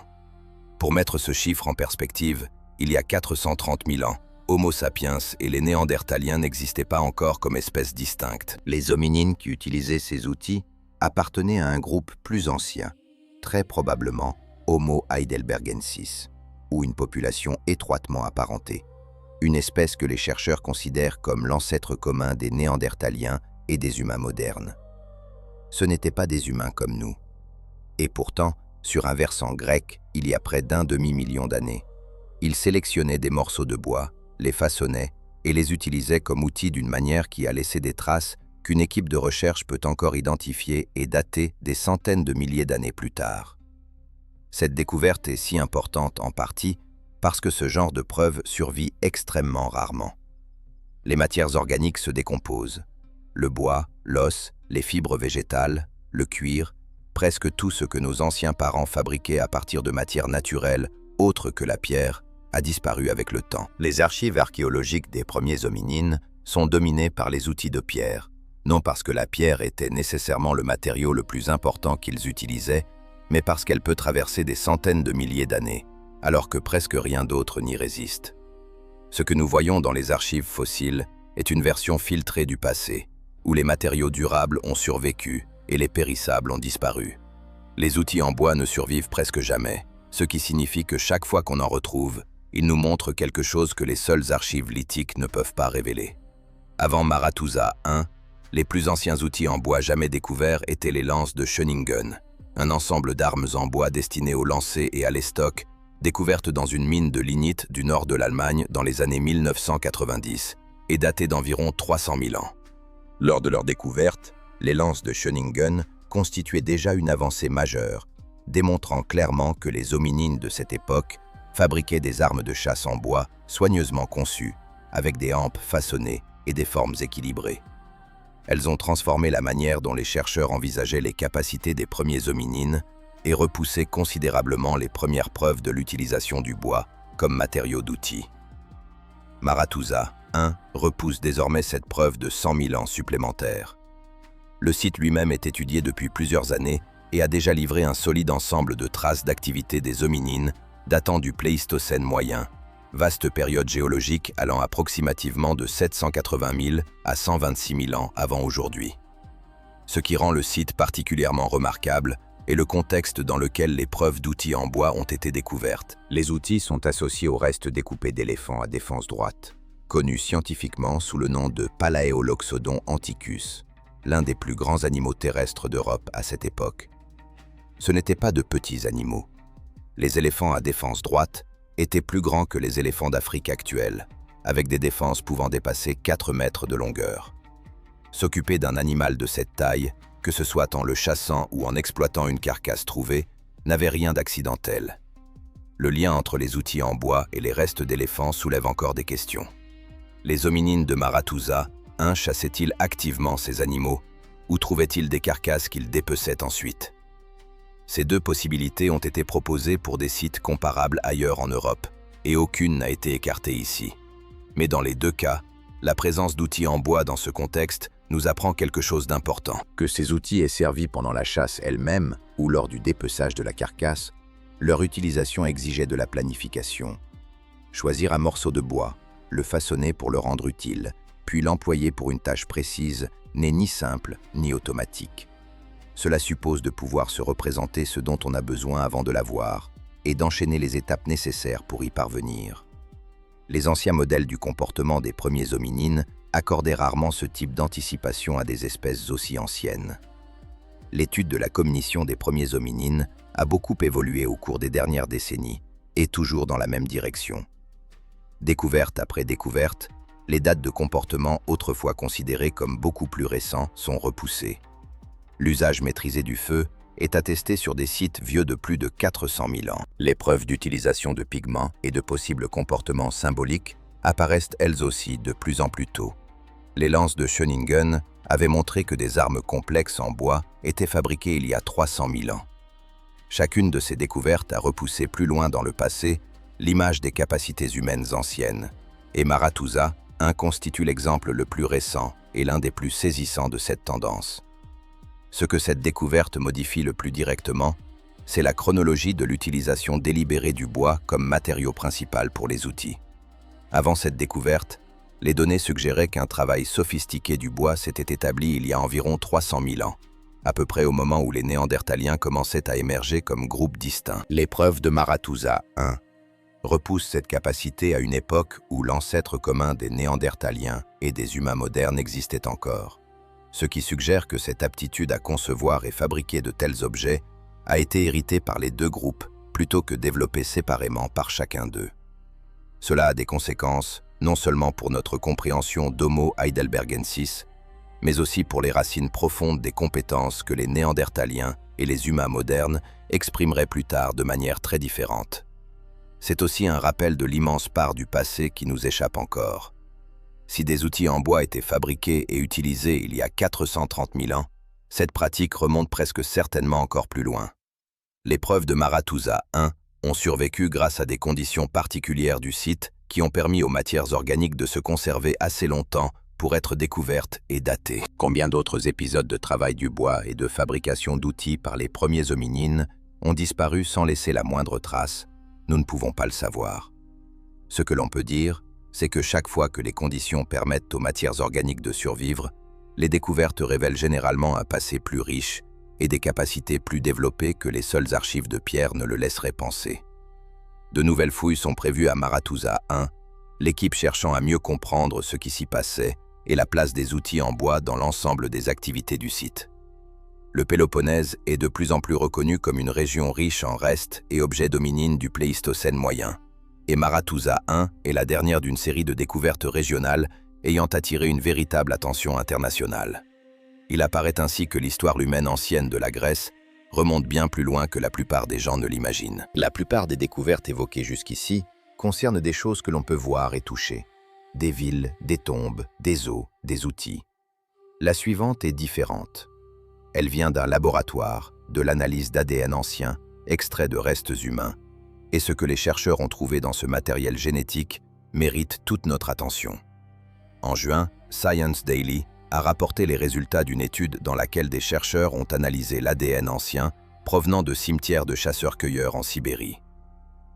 Pour mettre ce chiffre en perspective, il y a 430 000 ans, Homo sapiens et les Néandertaliens n'existaient pas encore comme espèces distinctes. Les hominines qui utilisaient ces outils appartenaient à un groupe plus ancien, très probablement Homo heidelbergensis, ou une population étroitement apparentée, une espèce que les chercheurs considèrent comme l'ancêtre commun des Néandertaliens et des humains modernes. Ce n'étaient pas des humains comme nous. Et pourtant, sur un versant grec, il y a près d'un demi-million d'années, ils sélectionnaient des morceaux de bois, les façonnaient et les utilisaient comme outils d'une manière qui a laissé des traces qu'une équipe de recherche peut encore identifier et dater des centaines de milliers d'années plus tard. Cette découverte est si importante en partie parce que ce genre de preuve survit extrêmement rarement. Les matières organiques se décomposent. Le bois, l'os, les fibres végétales, le cuir, presque tout ce que nos anciens parents fabriquaient à partir de matières naturelles autres que la pierre, a disparu avec le temps. Les archives archéologiques des premiers hominines sont dominées par les outils de pierre, non parce que la pierre était nécessairement le matériau le plus important qu'ils utilisaient, mais parce qu'elle peut traverser des centaines de milliers d'années, alors que presque rien d'autre n'y résiste. Ce que nous voyons dans les archives fossiles est une version filtrée du passé, où les matériaux durables ont survécu et les périssables ont disparu. Les outils en bois ne survivent presque jamais, ce qui signifie que chaque fois qu'on en retrouve, ils nous montrent quelque chose que les seules archives lithiques ne peuvent pas révéler. Avant Maratouza 1, les plus anciens outils en bois jamais découverts étaient les lances de Schöningen, un ensemble d'armes en bois destinées au lancer et à l'estoc, découvertes dans une mine de lignite du nord de l'Allemagne dans les années 1990 et datées d'environ 300 000 ans. Lors de leur découverte, les lances de Schöningen constituaient déjà une avancée majeure, démontrant clairement que les hominines de cette époque fabriquaient des armes de chasse en bois soigneusement conçues, avec des hampes façonnées et des formes équilibrées. Elles ont transformé la manière dont les chercheurs envisageaient les capacités des premiers hominines et repoussé considérablement les premières preuves de l'utilisation du bois comme matériau d'outils. Maratouza 1 repousse désormais cette preuve de 100 000 ans supplémentaires. Le site lui-même est étudié depuis plusieurs années et a déjà livré un solide ensemble de traces d'activité des hominines datant du Pléistocène moyen, vaste période géologique allant approximativement de 780 000 à 126 000 ans avant aujourd'hui. Ce qui rend le site particulièrement remarquable est le contexte dans lequel les preuves d'outils en bois ont été découvertes. Les outils sont associés aux restes découpés d'éléphants à défense droite, connus scientifiquement sous le nom de Palaeoloxodon antiquus, l'un des plus grands animaux terrestres d'Europe à cette époque. Ce n'étaient pas de petits animaux. Les éléphants à défense droite étaient plus grands que les éléphants d'Afrique actuels, avec des défenses pouvant dépasser 4 mètres de longueur. S'occuper d'un animal de cette taille, que ce soit en le chassant ou en exploitant une carcasse trouvée, n'avait rien d'accidentel. Le lien entre les outils en bois et les restes d'éléphants soulève encore des questions. Les hominines de Maratouza 1 chassaient-ils activement ces animaux ou trouvaient-ils des carcasses qu'ils dépeçaient ensuite? Ces deux possibilités ont été proposées pour des sites comparables ailleurs en Europe, et aucune n'a été écartée ici. Mais dans les deux cas, la présence d'outils en bois dans ce contexte nous apprend quelque chose d'important. Que ces outils aient servi pendant la chasse elle-même ou lors du dépeçage de la carcasse, leur utilisation exigeait de la planification. Choisir un morceau de bois, le façonner pour le rendre utile, puis l'employer pour une tâche précise n'est ni simple ni automatique. Cela suppose de pouvoir se représenter ce dont on a besoin avant de l'avoir et d'enchaîner les étapes nécessaires pour y parvenir. Les anciens modèles du comportement des premiers hominines accordaient rarement ce type d'anticipation à des espèces aussi anciennes. L'étude de la cognition des premiers hominines a beaucoup évolué au cours des dernières décennies et toujours dans la même direction. Découverte après découverte, les dates de comportement autrefois considérées comme beaucoup plus récents sont repoussées. L'usage maîtrisé du feu est attesté sur des sites vieux de plus de 400 000 ans. Les preuves d'utilisation de pigments et de possibles comportements symboliques apparaissent elles aussi de plus en plus tôt. Les lances de Schöningen avaient montré que des armes complexes en bois étaient fabriquées il y a 300 000 ans. Chacune de ces découvertes a repoussé plus loin dans le passé l'image des capacités humaines anciennes, et Marathusa constitue l'exemple le plus récent et l'un des plus saisissants de cette tendance. Ce que cette découverte modifie le plus directement, c'est la chronologie de l'utilisation délibérée du bois comme matériau principal pour les outils. Avant cette découverte, les données suggéraient qu'un travail sophistiqué du bois s'était établi il y a environ 300 000 ans, à peu près au moment où les Néandertaliens commençaient à émerger comme groupe distinct. L'épreuve de Marathusa repousse cette capacité à une époque où l'ancêtre commun des Néandertaliens et des humains modernes existait encore, ce qui suggère que cette aptitude à concevoir et fabriquer de tels objets a été héritée par les deux groupes plutôt que développée séparément par chacun d'eux. Cela a des conséquences non seulement pour notre compréhension d'Homo heidelbergensis, mais aussi pour les racines profondes des compétences que les Néandertaliens et les humains modernes exprimeraient plus tard de manière très différente. C'est aussi un rappel de l'immense part du passé qui nous échappe encore. Si des outils en bois étaient fabriqués et utilisés il y a 430 000 ans, cette pratique remonte presque certainement encore plus loin. Les preuves de Marathusa ont survécu grâce à des conditions particulières du site qui ont permis aux matières organiques de se conserver assez longtemps pour être découvertes et datées. Combien d'autres épisodes de travail du bois et de fabrication d'outils par les premiers hominines ont disparu sans laisser la moindre trace? Nous ne pouvons pas le savoir. Ce que l'on peut dire, c'est que chaque fois que les conditions permettent aux matières organiques de survivre, les découvertes révèlent généralement un passé plus riche et des capacités plus développées que les seules archives de pierre ne le laisseraient penser. De nouvelles fouilles sont prévues à Marathusa, l'équipe cherchant à mieux comprendre ce qui s'y passait et la place des outils en bois dans l'ensemble des activités du site. Le Péloponnèse est de plus en plus reconnu comme une région riche en restes et objets d'hominines du Pléistocène moyen, et Marathusa est la dernière d'une série de découvertes régionales ayant attiré une véritable attention internationale. Il apparaît ainsi que l'histoire humaine ancienne de la Grèce remonte bien plus loin que la plupart des gens ne l'imaginent. La plupart des découvertes évoquées jusqu'ici concernent des choses que l'on peut voir et toucher. Des villes, des tombes, des os, des outils. La suivante est différente. Elle vient d'un laboratoire, de l'analyse d'ADN ancien, extrait de restes humains, et ce que les chercheurs ont trouvé dans ce matériel génétique mérite toute notre attention. En juin, Science Daily a rapporté les résultats d'une étude dans laquelle des chercheurs ont analysé l'ADN ancien provenant de cimetières de chasseurs-cueilleurs en Sibérie.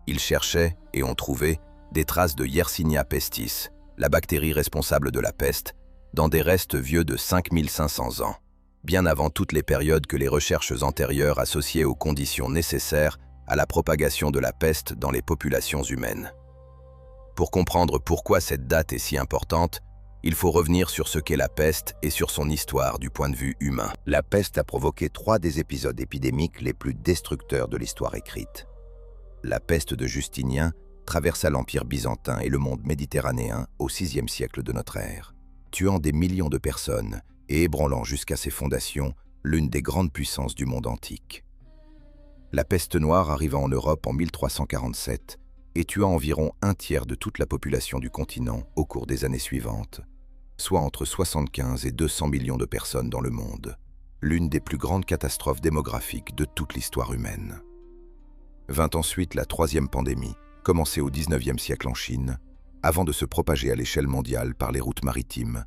Ils cherchaient, et ont trouvé, des traces de Yersinia pestis, la bactérie responsable de la peste, dans des restes vieux de 5500 ans, bien avant toutes les périodes que les recherches antérieures associaient aux conditions nécessaires à la propagation de la peste dans les populations humaines. Pour comprendre pourquoi cette date est si importante, il faut revenir sur ce qu'est la peste et sur son histoire du point de vue humain. La peste a provoqué 3 des épisodes épidémiques les plus destructeurs de l'histoire écrite. La peste de Justinien traversa l'Empire byzantin et le monde méditerranéen au VIe siècle de notre ère, tuant des millions de personnes et ébranlant jusqu'à ses fondations l'une des grandes puissances du monde antique. La peste noire arriva en Europe en 1347 et tua environ un tiers de toute la population du continent au cours des années suivantes, soit entre 75 et 200 millions de personnes dans le monde. l'une des plus grandes catastrophes démographiques de toute l'histoire humaine. Vint ensuite la troisième pandémie, commencée au XIXe siècle en Chine, avant de se propager à l'échelle mondiale par les routes maritimes,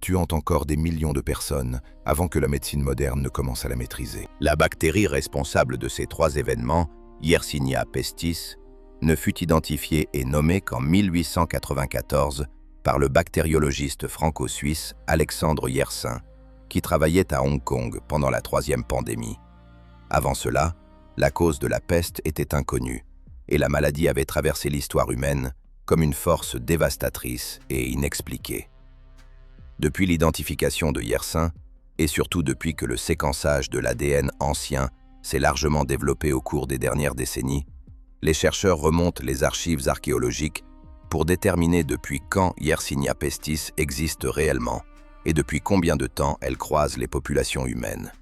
tuant encore des millions de personnes avant que la médecine moderne ne commence à la maîtriser. La bactérie responsable de ces trois événements, Yersinia pestis, ne fut identifiée et nommée qu'en 1894 par le bactériologiste franco-suisse Alexandre Yersin, qui travaillait à Hong Kong pendant la troisième pandémie. Avant cela, la cause de la peste était inconnue, et la maladie avait traversé l'histoire humaine comme une force dévastatrice et inexpliquée. Depuis l'identification de Yersin, et surtout depuis que le séquençage de l'ADN ancien s'est largement développé au cours des dernières décennies, les chercheurs remontent les archives archéologiques pour déterminer depuis quand Yersinia pestis existe réellement et depuis combien de temps elle croise les populations humaines.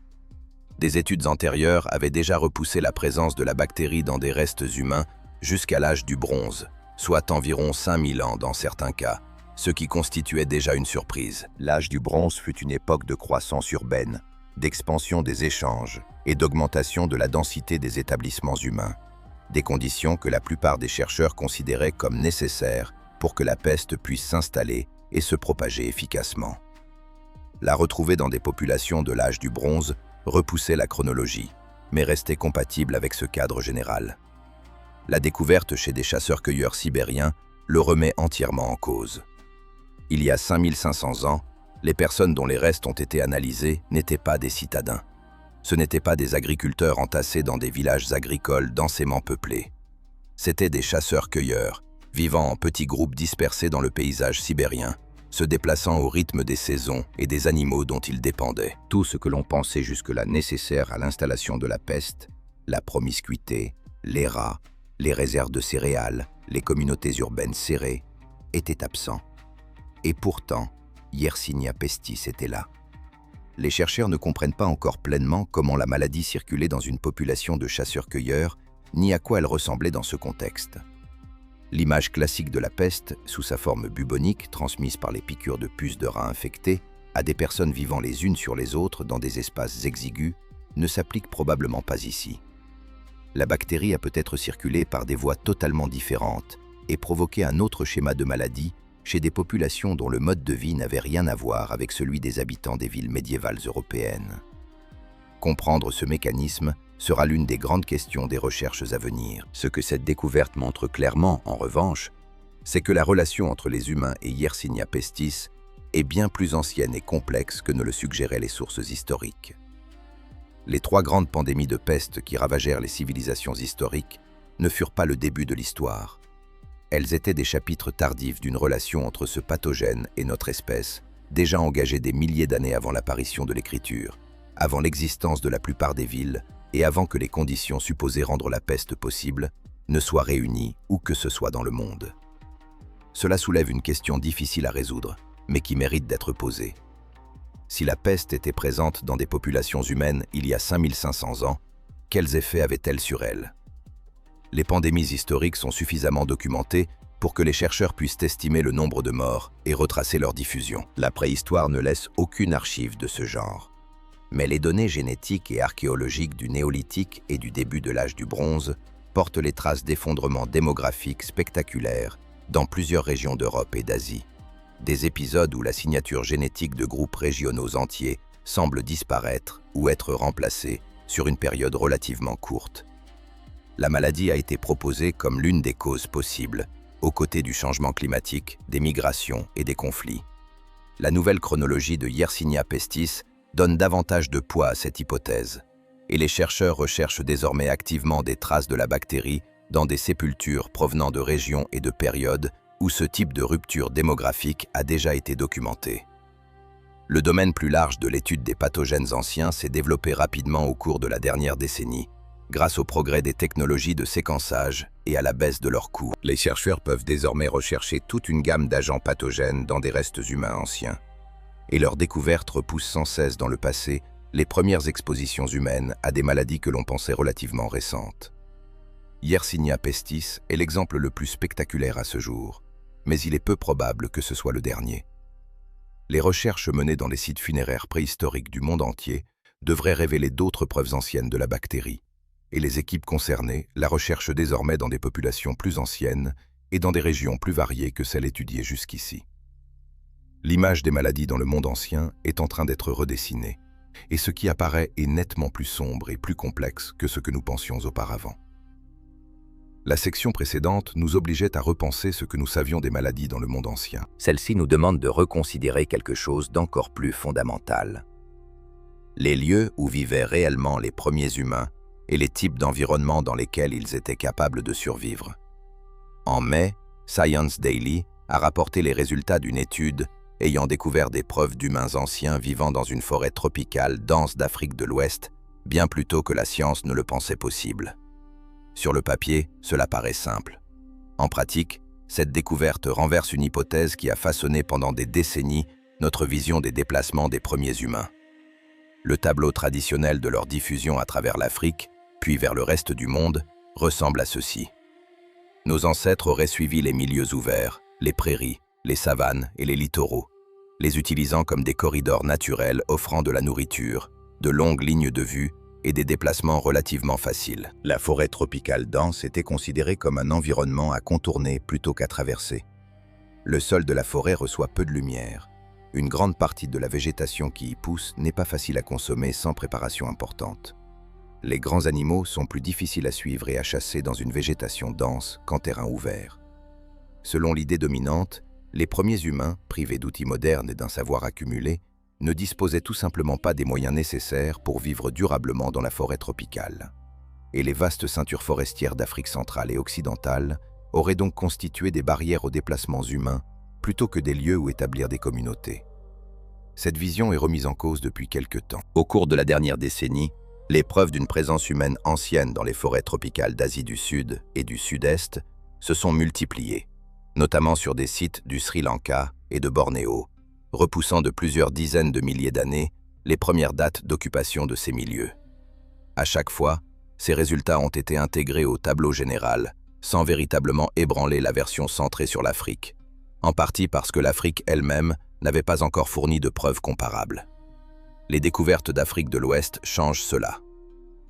Des études antérieures avaient déjà repoussé la présence de la bactérie dans des restes humains jusqu'à l'âge du bronze, soit environ 5000 ans dans certains cas, ce qui constituait déjà une surprise. L'âge du bronze fut une époque de croissance urbaine, d'expansion des échanges et d'augmentation de la densité des établissements humains, des conditions que la plupart des chercheurs considéraient comme nécessaires pour que la peste puisse s'installer et se propager efficacement. La retrouver dans des populations de l'âge du bronze repoussait la chronologie, mais restait compatible avec ce cadre général. La découverte chez des chasseurs-cueilleurs sibériens le remet entièrement en cause. Il y a 5500 ans, les personnes dont les restes ont été analysés n'étaient pas des citadins. Ce n'étaient pas des agriculteurs entassés dans des villages agricoles densément peuplés. C'étaient des chasseurs-cueilleurs, vivant en petits groupes dispersés dans le paysage sibérien, se déplaçant au rythme des saisons et des animaux dont ils dépendaient. Tout ce que l'on pensait jusque-là nécessaire à l'installation de la peste, la promiscuité, les rats, les réserves de céréales, les communautés urbaines serrées, étaient absents. Et pourtant, Yersinia pestis était là. Les chercheurs ne comprennent pas encore pleinement comment la maladie circulait dans une population de chasseurs-cueilleurs, ni à quoi elle ressemblait dans ce contexte. L'image classique de la peste, sous sa forme bubonique, transmise par les piqûres de puces de rats infectés, à des personnes vivant les unes sur les autres dans des espaces exigus, ne s'applique probablement pas ici. La bactérie a peut-être circulé par des voies totalement différentes et provoqué un autre schéma de maladie chez des populations dont le mode de vie n'avait rien à voir avec celui des habitants des villes médiévales européennes. Comprendre ce mécanisme sera l'une des grandes questions des recherches à venir. Ce que cette découverte montre clairement, en revanche, c'est que la relation entre les humains et Yersinia pestis est bien plus ancienne et complexe que ne le suggéraient les sources historiques. Les trois grandes pandémies de peste qui ravagèrent les civilisations historiques ne furent pas le début de l'histoire. Elles étaient des chapitres tardifs d'une relation entre ce pathogène et notre espèce, déjà engagée des milliers d'années avant l'apparition de l'écriture, avant l'existence de la plupart des villes et avant que les conditions supposées rendre la peste possible ne soient réunies où que ce soit dans le monde. Cela soulève une question difficile à résoudre, mais qui mérite d'être posée. Si la peste était présente dans des populations humaines il y a 5500 ans, quels effets avait-elle sur elles? Les pandémies historiques sont suffisamment documentées pour que les chercheurs puissent estimer le nombre de morts et retracer leur diffusion. La préhistoire ne laisse aucune archive de ce genre. Mais les données génétiques et archéologiques du néolithique et du début de l'âge du bronze portent les traces d'effondrements démographiques spectaculaires dans plusieurs régions d'Europe et d'Asie. Des épisodes où la signature génétique de groupes régionaux entiers semble disparaître ou être remplacée sur une période relativement courte. La maladie a été proposée comme l'une des causes possibles, aux côtés du changement climatique, des migrations et des conflits. La nouvelle chronologie de Yersinia pestis donne davantage de poids à cette hypothèse, et les chercheurs recherchent désormais activement des traces de la bactérie dans des sépultures provenant de régions et de périodes où ce type de rupture démographique a déjà été documenté. Le domaine plus large de l'étude des pathogènes anciens s'est développé rapidement au cours de la dernière décennie, grâce au progrès des technologies de séquençage et à la baisse de leurs coûts. Les chercheurs peuvent désormais rechercher toute une gamme d'agents pathogènes dans des restes humains anciens. Et leur découverte repousse sans cesse dans le passé les premières expositions humaines à des maladies que l'on pensait relativement récentes. Yersinia pestis est l'exemple le plus spectaculaire à ce jour, mais il est peu probable que ce soit le dernier. Les recherches menées dans les sites funéraires préhistoriques du monde entier devrait révéler d'autres preuves anciennes de la bactérie. Et les équipes concernées la recherchent désormais dans des populations plus anciennes et dans des régions plus variées que celles étudiées jusqu'ici. L'image des maladies dans le monde ancien est en train d'être redessinée, et ce qui apparaît est nettement plus sombre et plus complexe que ce que nous pensions auparavant. La section précédente nous obligeait à repenser ce que nous savions des maladies dans le monde ancien. Celle-ci nous demande de reconsidérer quelque chose d'encore plus fondamental. Les lieux où vivaient réellement les premiers humains et les types d'environnements dans lesquels ils étaient capables de survivre. En mai, Science Daily a rapporté les résultats d'une étude ayant découvert des preuves d'humains anciens vivant dans une forêt tropicale dense d'Afrique de l'Ouest, bien plus tôt que la science ne le pensait possible. Sur le papier, cela paraît simple. En pratique, cette découverte renverse une hypothèse qui a façonné pendant des décennies notre vision des déplacements des premiers humains. Le tableau traditionnel de leur diffusion à travers l'Afrique, puis vers le reste du monde, ressemble à ceci. Nos ancêtres auraient suivi les milieux ouverts, les prairies, les savanes et les littoraux, les utilisant comme des corridors naturels offrant de la nourriture, de longues lignes de vue et des déplacements relativement faciles. La forêt tropicale dense était considérée comme un environnement à contourner plutôt qu'à traverser. Le sol de la forêt reçoit peu de lumière. Une grande partie de la végétation qui y pousse n'est pas facile à consommer sans préparation importante. Les grands animaux sont plus difficiles à suivre et à chasser dans une végétation dense qu'en terrain ouvert. Selon l'idée dominante, les premiers humains, privés d'outils modernes et d'un savoir accumulé, ne disposaient tout simplement pas des moyens nécessaires pour vivre durablement dans la forêt tropicale. Et les vastes ceintures forestières d'Afrique centrale et occidentale auraient donc constitué des barrières aux déplacements humains plutôt que des lieux où établir des communautés. Cette vision est remise en cause depuis quelque temps. Au cours de la dernière décennie, les preuves d'une présence humaine ancienne dans les forêts tropicales d'Asie du Sud et du Sud-Est se sont multipliées, notamment sur des sites du Sri Lanka et de Bornéo, repoussant de plusieurs dizaines de milliers d'années les premières dates d'occupation de ces milieux. À chaque fois, ces résultats ont été intégrés au tableau général, sans véritablement ébranler la version centrée sur l'Afrique, en partie parce que l'Afrique elle-même n'avait pas encore fourni de preuves comparables. Les découvertes d'Afrique de l'Ouest changent cela.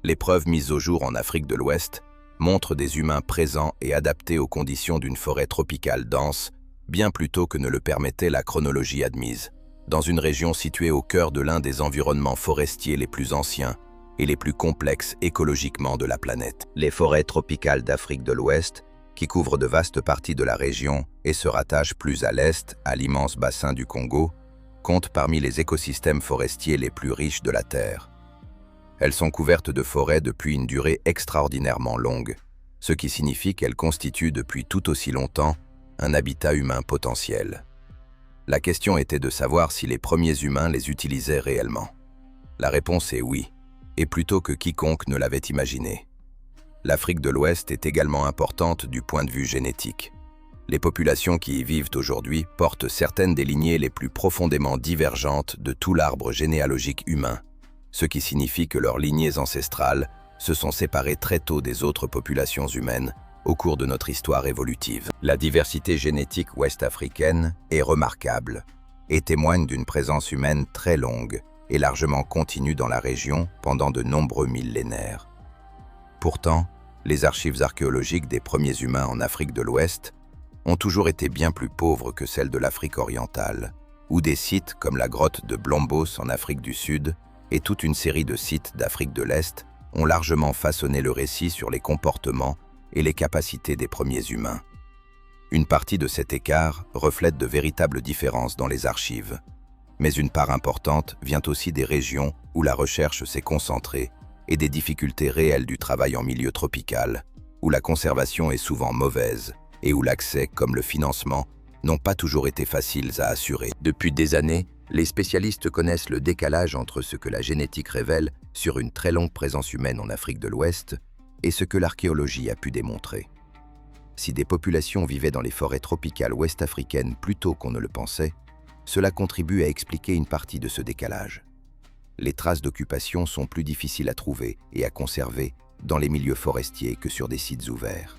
Les preuves mises au jour en Afrique de l'Ouest montrent des humains présents et adaptés aux conditions d'une forêt tropicale dense, bien plus tôt que ne le permettait la chronologie admise, dans une région située au cœur de l'un des environnements forestiers les plus anciens et les plus complexes écologiquement de la planète. Les forêts tropicales d'Afrique de l'Ouest, qui couvrent de vastes parties de la région et se rattachent plus à l'est à l'immense bassin du Congo, comptent parmi les écosystèmes forestiers les plus riches de la Terre. Elles sont couvertes de forêts depuis une durée extraordinairement longue, ce qui signifie qu'elles constituent depuis tout aussi longtemps un habitat humain potentiel. La question était de savoir si les premiers humains les utilisaient réellement. La réponse est oui, et plutôt que quiconque ne l'avait imaginé. L'Afrique de l'Ouest est également importante du point de vue génétique. Les populations qui y vivent aujourd'hui portent certaines des lignées les plus profondément divergentes de tout l'arbre généalogique humain, ce qui signifie que leurs lignées ancestrales se sont séparées très tôt des autres populations humaines au cours de notre histoire évolutive. La diversité génétique ouest-africaine est remarquable et témoigne d'une présence humaine très longue et largement continue dans la région pendant de nombreux millénaires. Pourtant, les archives archéologiques des premiers humains en Afrique de l'Ouest ont toujours été bien plus pauvres que celles de l'Afrique orientale, où des sites comme la grotte de Blombos en Afrique du Sud et toute une série de sites d'Afrique de l'Est ont largement façonné le récit sur les comportements et les capacités des premiers humains. Une partie de cet écart reflète de véritables différences dans les archives, mais une part importante vient aussi des régions où la recherche s'est concentrée et des difficultés réelles du travail en milieu tropical, où la conservation est souvent mauvaise et où l'accès, comme le financement, n'ont pas toujours été faciles à assurer. Depuis des années, les spécialistes connaissent le décalage entre ce que la génétique révèle sur une très longue présence humaine en Afrique de l'Ouest et ce que l'archéologie a pu démontrer. Si des populations vivaient dans les forêts tropicales ouest-africaines plus tôt qu'on ne le pensait, cela contribue à expliquer une partie de ce décalage. Les traces d'occupation sont plus difficiles à trouver et à conserver dans les milieux forestiers que sur des sites ouverts.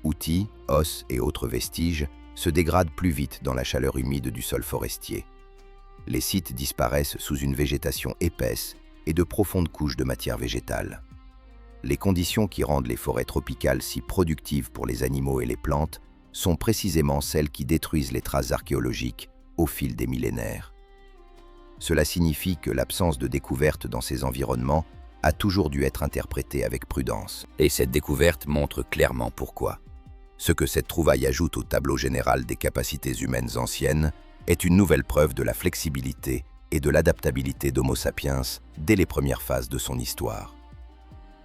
Outils, os et autres vestiges se dégradent plus vite dans la chaleur humide du sol forestier. Les sites disparaissent sous une végétation épaisse et de profondes couches de matière végétale. Les conditions qui rendent les forêts tropicales si productives pour les animaux et les plantes sont précisément celles qui détruisent les traces archéologiques au fil des millénaires. Cela signifie que l'absence de découverte dans ces environnements a toujours dû être interprétée avec prudence. Et cette découverte montre clairement pourquoi. Ce que cette trouvaille ajoute au tableau général des capacités humaines anciennes est une nouvelle preuve de la flexibilité et de l'adaptabilité d'Homo sapiens dès les premières phases de son histoire.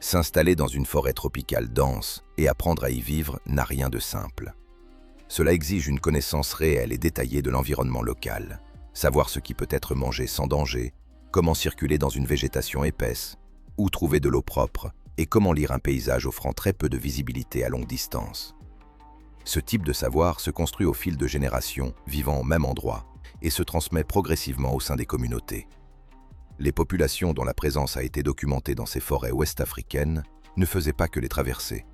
S'installer dans une forêt tropicale dense et apprendre à y vivre n'a rien de simple. Cela exige une connaissance réelle et détaillée de l'environnement local, savoir ce qui peut être mangé sans danger, comment circuler dans une végétation épaisse, où trouver de l'eau propre et comment lire un paysage offrant très peu de visibilité à longue distance. Ce type de savoir se construit au fil de générations vivant au même endroit et se transmet progressivement au sein des communautés. Les populations dont la présence a été documentée dans ces forêts ouest-africaines ne faisaient pas que les traverser.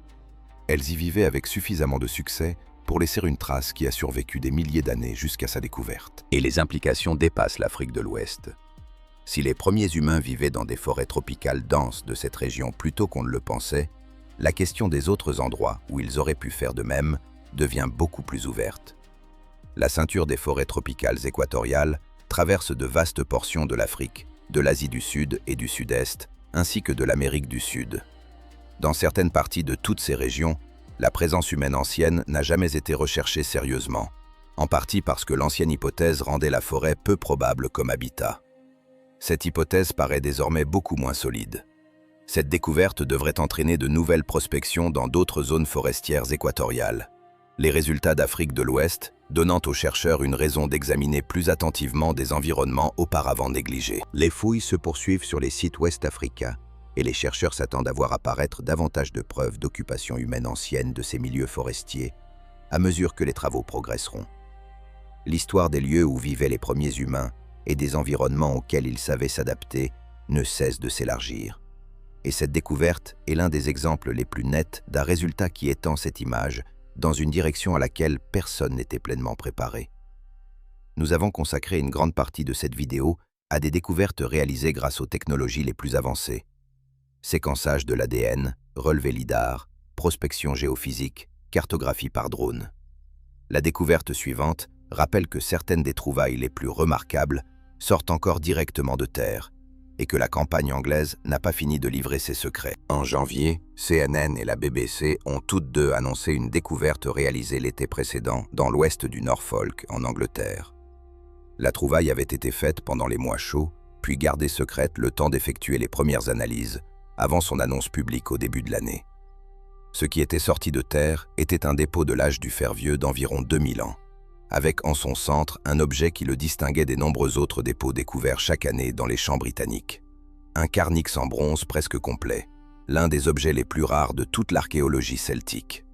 Elles y vivaient avec suffisamment de succès pour laisser une trace qui a survécu des milliers d'années jusqu'à sa découverte. Et les implications dépassent l'Afrique de l'Ouest. Si les premiers humains vivaient dans des forêts tropicales denses de cette région plus tôt qu'on ne le pensait, la question des autres endroits où ils auraient pu faire de même devient beaucoup plus ouverte. La ceinture des forêts tropicales équatoriales traverse de vastes portions de l'Afrique, de l'Asie du Sud et du Sud-Est, ainsi que de l'Amérique du Sud. Dans certaines parties de toutes ces régions, la présence humaine ancienne n'a jamais été recherchée sérieusement, en partie parce que l'ancienne hypothèse rendait la forêt peu probable comme habitat. Cette hypothèse paraît désormais beaucoup moins solide. Cette découverte devrait entraîner de nouvelles prospections dans d'autres zones forestières équatoriales. Les résultats d'Afrique de l'Ouest donnant aux chercheurs une raison d'examiner plus attentivement des environnements auparavant négligés. Les fouilles se poursuivent sur les sites ouest-africains et les chercheurs s'attendent à voir apparaître davantage de preuves d'occupation humaine ancienne de ces milieux forestiers à mesure que les travaux progresseront. L'histoire des lieux où vivaient les premiers humains et des environnements auxquels ils savaient s'adapter ne cesse de s'élargir. Et cette découverte est l'un des exemples les plus nets d'un résultat qui étend cette image dans une direction à laquelle personne n'était pleinement préparé. Nous avons consacré une grande partie de cette vidéo à des découvertes réalisées grâce aux technologies les plus avancées. Séquençage de l'ADN, relevé lidar, prospection géophysique, cartographie par drone. La découverte suivante rappelle que certaines des trouvailles les plus remarquables sortent encore directement de terre et que la campagne anglaise n'a pas fini de livrer ses secrets. En janvier, CNN et la BBC ont toutes deux annoncé une découverte réalisée l'été précédent dans l'ouest du Norfolk, en Angleterre. La trouvaille avait été faite pendant les mois chauds, puis gardée secrète le temps d'effectuer les premières analyses, avant son annonce publique au début de l'année. Ce qui était sorti de terre était un dépôt de l'âge du fer vieux d'environ 2000 ans, avec en son centre un objet qui le distinguait des nombreux autres dépôts découverts chaque année dans les champs britanniques. Un carnyx en bronze presque complet, l'un des objets les plus rares de toute l'archéologie celtique.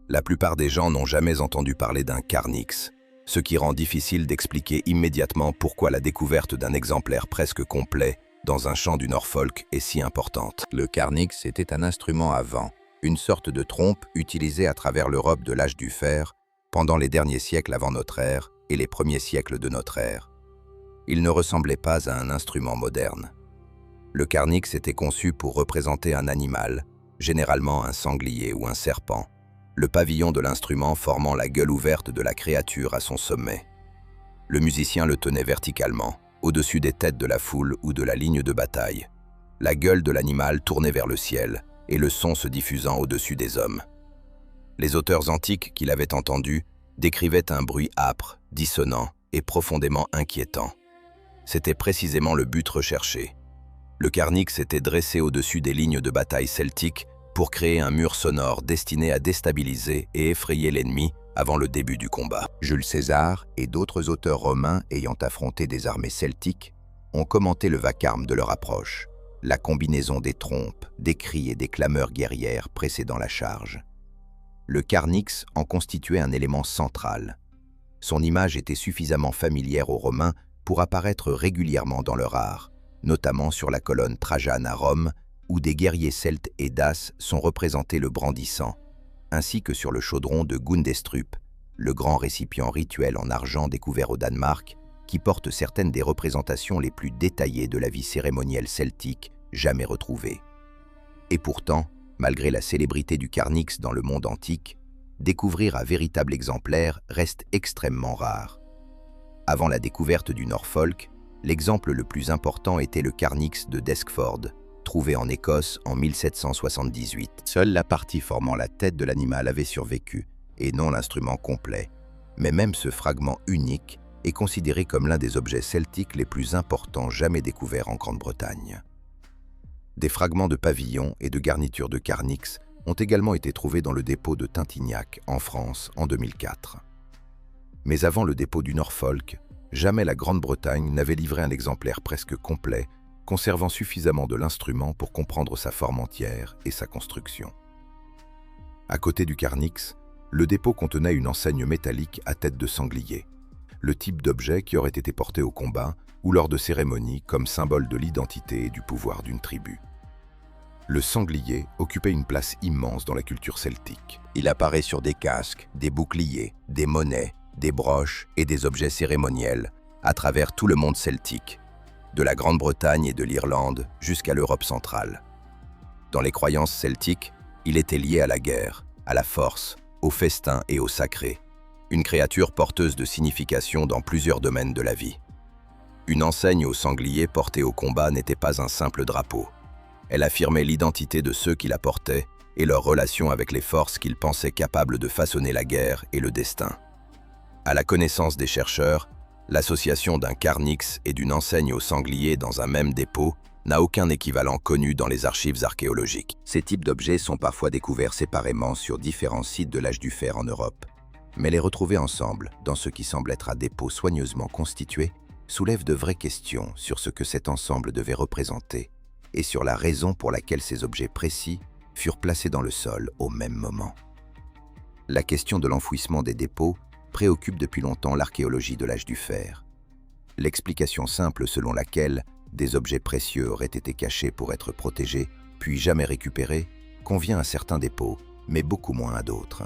La plupart des gens n'ont jamais entendu parler d'un carnyx, ce qui rend difficile d'expliquer immédiatement pourquoi la découverte d'un exemplaire presque complet dans un champ du Norfolk est si importante. Le carnyx était un instrument à vent, une sorte de trompe utilisée à travers l'Europe de l'âge du fer pendant les derniers siècles avant notre ère et les premiers siècles de notre ère. Il ne ressemblait pas à un instrument moderne. Le carnyx était conçu pour représenter un animal, généralement un sanglier ou un serpent, le pavillon de l'instrument formant la gueule ouverte de la créature à son sommet. Le musicien le tenait verticalement, au-dessus des têtes de la foule ou de la ligne de bataille, la gueule de l'animal tournée vers le ciel et le son se diffusant au-dessus des hommes. Les auteurs antiques qui l'avaient entendu décrivaient un bruit âpre, dissonant et profondément inquiétant. C'était précisément le but recherché. Le carnyx était dressé au-dessus des lignes de bataille celtiques pour créer un mur sonore destiné à déstabiliser et effrayer l'ennemi avant le début du combat. Jules César et d'autres auteurs romains ayant affronté des armées celtiques ont commenté le vacarme de leur approche, la combinaison des trompes, des cris et des clameurs guerrières précédant la charge. Le carnyx en constituait un élément central. Son image était suffisamment familière aux Romains pour apparaître régulièrement dans leur art, notamment sur la colonne Trajane à Rome, où des guerriers celtes et daces sont représentés le brandissant, ainsi que sur le chaudron de Gundestrup, le grand récipient rituel en argent découvert au Danemark, qui porte certaines des représentations les plus détaillées de la vie cérémonielle celtique jamais retrouvées. Et pourtant, malgré la célébrité du Carnyx dans le monde antique, découvrir un véritable exemplaire reste extrêmement rare. Avant la découverte du Norfolk, l'exemple le plus important était le Carnyx de Deskford, trouvé en Écosse en 1778. Seule la partie formant la tête de l'animal avait survécu, et non l'instrument complet. Mais même ce fragment unique est considéré comme l'un des objets celtiques les plus importants jamais découverts en Grande-Bretagne. Des fragments de pavillons et de garnitures de Carnyx ont également été trouvés dans le dépôt de Tintignac, en France, en 2004. Mais avant le dépôt du Norfolk, jamais la Grande-Bretagne n'avait livré un exemplaire presque complet, conservant suffisamment de l'instrument pour comprendre sa forme entière et sa construction. À côté du Carnyx, le dépôt contenait une enseigne métallique à tête de sanglier, le type d'objet qui aurait été porté au combat ou lors de cérémonies comme symbole de l'identité et du pouvoir d'une tribu. Le sanglier occupait une place immense dans la culture celtique. Il apparaît sur des casques, des boucliers, des monnaies, des broches et des objets cérémoniels à travers tout le monde celtique, de la Grande-Bretagne et de l'Irlande jusqu'à l'Europe centrale. Dans les croyances celtiques, il était lié à la guerre, à la force, au festin et au sacré, une créature porteuse de signification dans plusieurs domaines de la vie. Une enseigne au sanglier portée au combat n'était pas un simple drapeau. Elle affirmait l'identité de ceux qui la portaient et leur relation avec les forces qu'ils pensaient capables de façonner la guerre et le destin. À la connaissance des chercheurs, l'association d'un Carnyx et d'une enseigne au sanglier dans un même dépôt n'a aucun équivalent connu dans les archives archéologiques. Ces types d'objets sont parfois découverts séparément sur différents sites de l'âge du fer en Europe. Mais les retrouver ensemble, dans ce qui semble être un dépôt soigneusement constitué, soulève de vraies questions sur ce que cet ensemble devait représenter et sur la raison pour laquelle ces objets précis furent placés dans le sol au même moment. La question de l'enfouissement des dépôts préoccupe depuis longtemps l'archéologie de l'âge du fer. L'explication simple selon laquelle des objets précieux auraient été cachés pour être protégés, puis jamais récupérés, convient à certains dépôts, mais beaucoup moins à d'autres.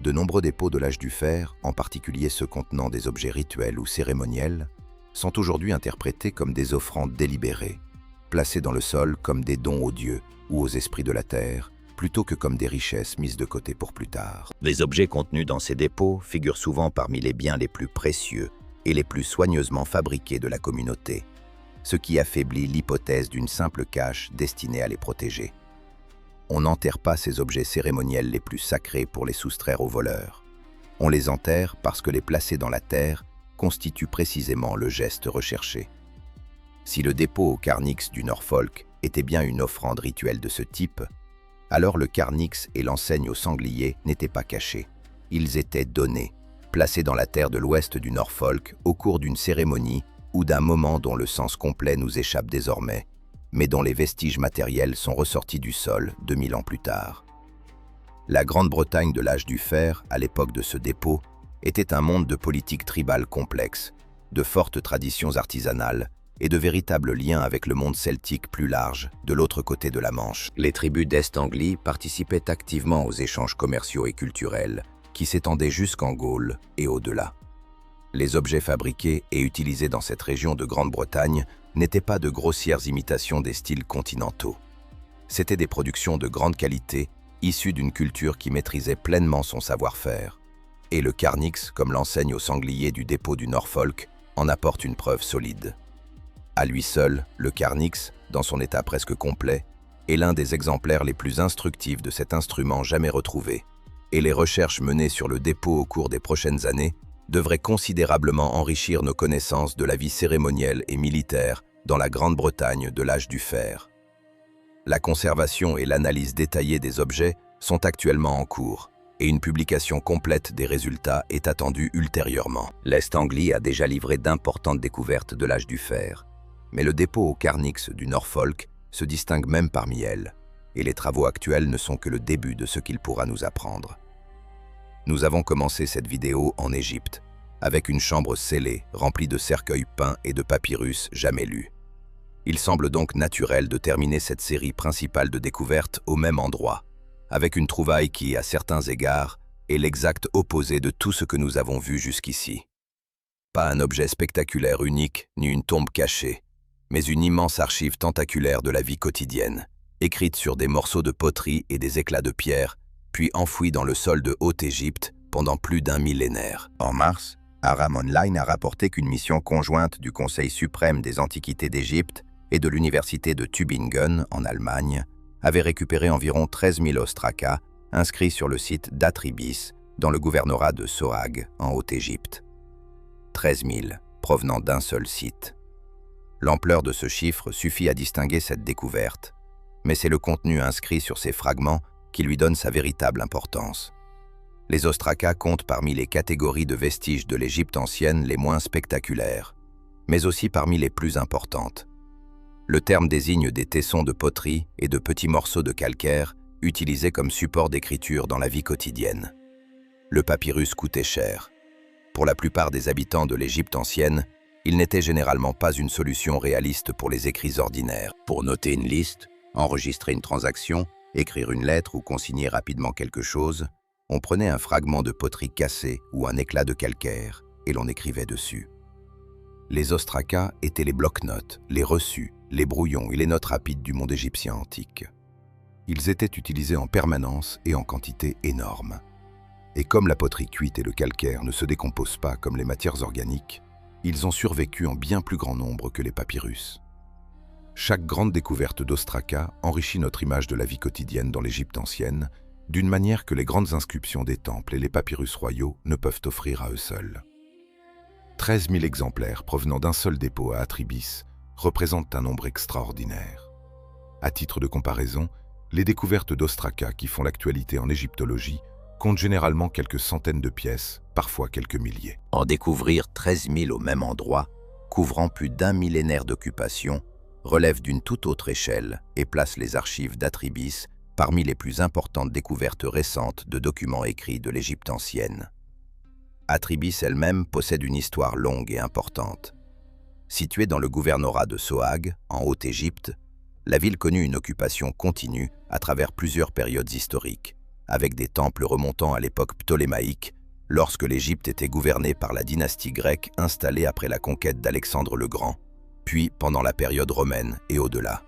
De nombreux dépôts de l'âge du fer, en particulier ceux contenant des objets rituels ou cérémoniels, sont aujourd'hui interprétés comme des offrandes délibérées, placées dans le sol comme des dons aux dieux ou aux esprits de la terre, plutôt que comme des richesses mises de côté pour plus tard. Les objets contenus dans ces dépôts figurent souvent parmi les biens les plus précieux et les plus soigneusement fabriqués de la communauté, ce qui affaiblit l'hypothèse d'une simple cache destinée à les protéger. On n'enterre pas ces objets cérémoniels les plus sacrés pour les soustraire aux voleurs. On les enterre parce que les placer dans la terre constitue précisément le geste recherché. Si le dépôt au Carnyx du Norfolk était bien une offrande rituelle de ce type, alors le Carnyx et l'enseigne au sanglier n'étaient pas cachés. Ils étaient donnés, placés dans la terre de l'ouest du Norfolk au cours d'une cérémonie ou d'un moment dont le sens complet nous échappe désormais, mais dont les vestiges matériels sont ressortis du sol 2000 ans plus tard. La Grande-Bretagne de l'âge du fer, à l'époque de ce dépôt, était un monde de politique tribale complexe, de fortes traditions artisanales et de véritables liens avec le monde celtique plus large, de l'autre côté de la Manche. Les tribus d'Est-Anglie participaient activement aux échanges commerciaux et culturels, qui s'étendaient jusqu'en Gaule et au-delà. Les objets fabriqués et utilisés dans cette région de Grande-Bretagne n'étaient pas de grossières imitations des styles continentaux. C'étaient des productions de grande qualité, issues d'une culture qui maîtrisait pleinement son savoir-faire. Et le Carnyx, comme l'enseigne au sanglier du dépôt du Norfolk, en apporte une preuve solide. À lui seul, le Carnyx, dans son état presque complet, est l'un des exemplaires les plus instructifs de cet instrument jamais retrouvé, et les recherches menées sur le dépôt au cours des prochaines années devraient considérablement enrichir nos connaissances de la vie cérémonielle et militaire dans la Grande-Bretagne de l'âge du fer. La conservation et l'analyse détaillée des objets sont actuellement en cours, et une publication complète des résultats est attendue ultérieurement. L'Est-Anglie a déjà livré d'importantes découvertes de l'âge du fer, mais le dépôt au Carnyx du Norfolk se distingue même parmi elles, et les travaux actuels ne sont que le début de ce qu'il pourra nous apprendre. Nous avons commencé cette vidéo en Égypte, avec une chambre scellée, remplie de cercueils peints et de papyrus jamais lus. Il semble donc naturel de terminer cette série principale de découvertes au même endroit, avec une trouvaille qui, à certains égards, est l'exact opposé de tout ce que nous avons vu jusqu'ici. pas un objet spectaculaire unique ni une tombe cachée, mais une immense archive tentaculaire de la vie quotidienne, écrite sur des morceaux de poterie et des éclats de pierre, puis enfouie dans le sol de Haute-Égypte pendant plus d'un millénaire. En mars, Aram Online a rapporté qu'une mission conjointe du Conseil suprême des Antiquités d'Égypte et de l'Université de Tübingen, en Allemagne, avait récupéré environ 13 000 ostraca inscrits sur le site d'Atribis, dans le gouvernorat de Sohag, en Haute-Égypte. 13 000, provenant d'un seul site. L'ampleur de ce chiffre suffit à distinguer cette découverte, mais c'est le contenu inscrit sur ces fragments qui lui donne sa véritable importance. Les ostracas comptent parmi les catégories de vestiges de l'Égypte ancienne les moins spectaculaires, mais aussi parmi les plus importantes. Le terme désigne des tessons de poterie et de petits morceaux de calcaire utilisés comme support d'écriture dans la vie quotidienne. Le papyrus coûtait cher. Pour la plupart des habitants de l'Égypte ancienne, il n'était généralement pas une solution réaliste pour les écrits ordinaires. Pour noter une liste, enregistrer une transaction, écrire une lettre ou consigner rapidement quelque chose, on prenait un fragment de poterie cassé ou un éclat de calcaire et l'on écrivait dessus. Les ostracas étaient les bloc-notes, les reçus, les brouillons et les notes rapides du monde égyptien antique. Ils étaient utilisés en permanence et en quantité énorme. Et comme la poterie cuite et le calcaire ne se décomposent pas comme les matières organiques, ils ont survécu en bien plus grand nombre que les papyrus. Chaque grande découverte d'ostracas enrichit notre image de la vie quotidienne dans l'Égypte ancienne, d'une manière que les grandes inscriptions des temples et les papyrus royaux ne peuvent offrir à eux seuls. 13 000 exemplaires provenant d'un seul dépôt à Atribis représentent un nombre extraordinaire. À titre de comparaison, les découvertes d'ostracas qui font l'actualité en égyptologie comptent généralement quelques centaines de pièces, parfois quelques milliers. En découvrir 13 000 au même endroit, couvrant plus d'un millénaire d'occupation, relève d'une toute autre échelle et place les archives d'Atribis parmi les plus importantes découvertes récentes de documents écrits de l'Égypte ancienne. Atribis elle-même possède une histoire longue et importante. Située dans le gouvernorat de Sohag, en Haute-Égypte, la ville connut une occupation continue à travers plusieurs périodes historiques, avec des temples remontant à l'époque ptolémaïque, lorsque l'Égypte était gouvernée par la dynastie grecque installée après la conquête d'Alexandre le Grand, puis pendant la période romaine et au-delà.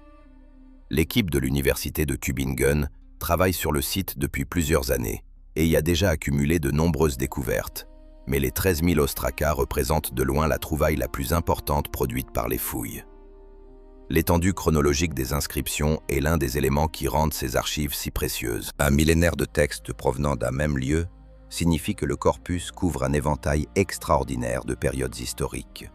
L'équipe de l'université de Tübingen travaille sur le site depuis plusieurs années et y a déjà accumulé de nombreuses découvertes, mais les 13 000 ostracas représentent de loin la trouvaille la plus importante produite par les fouilles. L'étendue chronologique des inscriptions est l'un des éléments qui rendent ces archives si précieuses. Un millénaire de textes provenant d'un même lieu signifie que le corpus couvre un éventail extraordinaire de périodes historiques.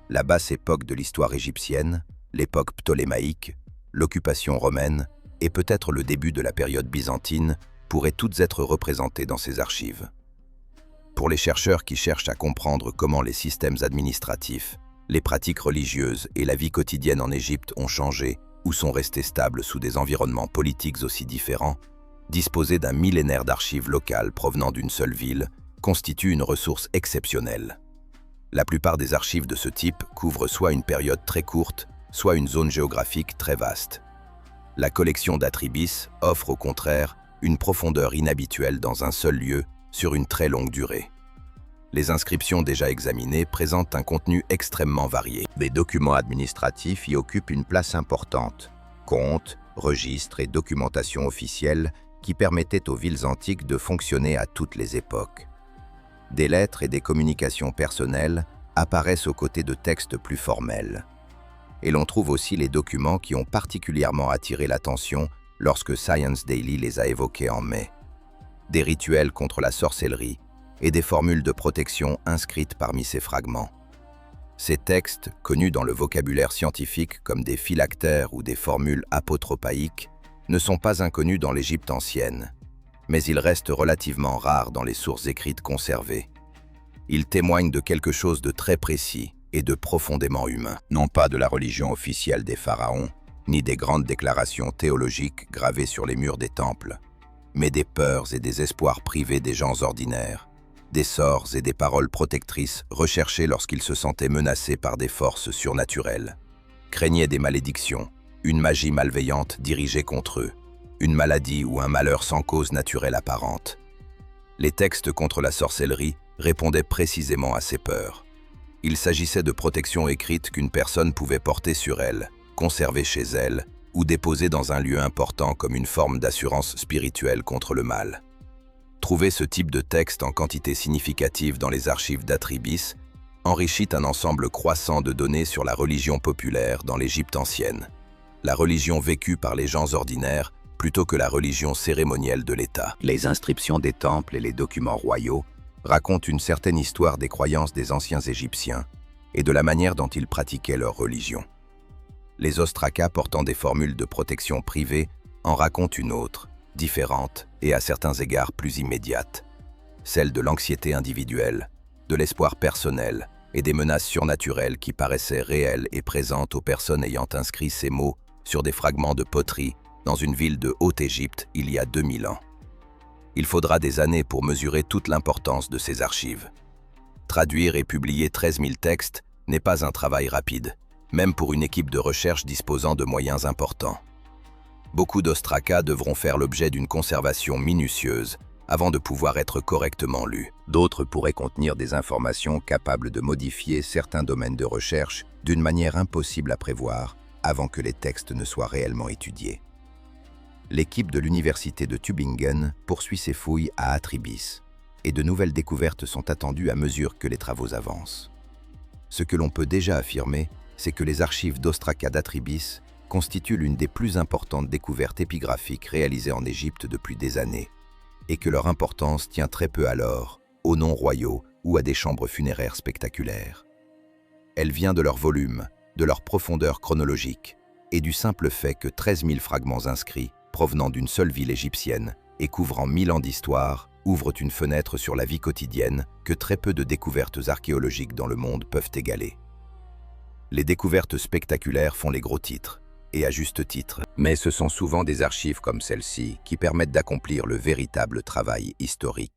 La basse époque de l'histoire égyptienne, l'époque ptolémaïque, l'occupation romaine et peut-être le début de la période byzantine pourraient toutes être représentées dans ces archives. Pour les chercheurs qui cherchent à comprendre comment les systèmes administratifs, les pratiques religieuses et la vie quotidienne en Égypte ont changé ou sont restés stables sous des environnements politiques aussi différents, disposer d'un millénaire d'archives locales provenant d'une seule ville constitue une ressource exceptionnelle. La plupart des archives de ce type couvrent soit une période très courte, soit une zone géographique très vaste. La collection d'Atribis offre au contraire une profondeur inhabituelle dans un seul lieu sur une très longue durée. Les inscriptions déjà examinées présentent un contenu extrêmement varié. Des documents administratifs y occupent une place importante. Comptes, registres et documentation officielle qui permettaient aux villes antiques de fonctionner à toutes les époques. Des lettres et des communications personnelles apparaissent aux côtés de textes plus formels. Et l'on trouve aussi les documents qui ont particulièrement attiré l'attention lorsque Science Daily les a évoqués en mai. Des rituels contre la sorcellerie et des formules de protection inscrites parmi ces fragments. Ces textes, connus dans le vocabulaire scientifique comme des phylactères ou des formules apotropaïques, ne sont pas inconnus dans l'Égypte ancienne, mais ils restent relativement rares dans les sources écrites conservées. Ils témoignent de quelque chose de très précis et de profondément humain, non pas de la religion officielle des pharaons, ni des grandes déclarations théologiques gravées sur les murs des temples, mais des peurs et des espoirs privés des gens ordinaires, des sorts et des paroles protectrices recherchées lorsqu'ils se sentaient menacés par des forces surnaturelles, craignaient des malédictions, une magie malveillante dirigée contre eux, une maladie ou un malheur sans cause naturelle apparente. Les textes contre la sorcellerie répondaient précisément à ces peurs. Il s'agissait de protections écrites qu'une personne pouvait porter sur elle, conserver chez elle, ou déposer dans un lieu important comme une forme d'assurance spirituelle contre le mal. Trouver ce type de texte en quantité significative dans les archives d'Atribis enrichit un ensemble croissant de données sur la religion populaire dans l'Égypte ancienne, la religion vécue par les gens ordinaires plutôt que la religion cérémonielle de l'État. Les inscriptions des temples et les documents royaux racontent une certaine histoire des croyances des anciens Égyptiens et de la manière dont ils pratiquaient leur religion. Les ostrakas portant des formules de protection privée en racontent une autre, différente et à certains égards plus immédiate, celle de l'anxiété individuelle, de l'espoir personnel et des menaces surnaturelles qui paraissaient réelles et présentes aux personnes ayant inscrit ces mots sur des fragments de poterie dans une ville de Haute-Égypte il y a 2000 ans. Il faudra des années pour mesurer toute l'importance de ces archives. Traduire et publier 13 000 textes n'est pas un travail rapide, même pour une équipe de recherche disposant de moyens importants. Beaucoup d'ostrakas devront faire l'objet d'une conservation minutieuse avant de pouvoir être correctement lus. D'autres pourraient contenir des informations capables de modifier certains domaines de recherche d'une manière impossible à prévoir avant que les textes ne soient réellement étudiés. L'équipe de l'université de Tübingen poursuit ses fouilles à Atribis, et de nouvelles découvertes sont attendues à mesure que les travaux avancent. Ce que l'on peut déjà affirmer, c'est que les archives d'Ostraka d'Atribis constituent l'une des plus importantes découvertes épigraphiques réalisées en Égypte depuis des années, et que leur importance tient très peu à l'or, aux noms royaux ou à des chambres funéraires spectaculaires. Elle vient de leur volume, de leur profondeur chronologique, et du simple fait que 13 000 fragments inscrits, provenant d'une seule ville égyptienne et couvrant 1000 ans d'histoire, ouvrent une fenêtre sur la vie quotidienne que très peu de découvertes archéologiques dans le monde peuvent égaler. Les découvertes spectaculaires font les gros titres, et à juste titre, mais ce sont souvent des archives comme celle-ci qui permettent d'accomplir le véritable travail historique.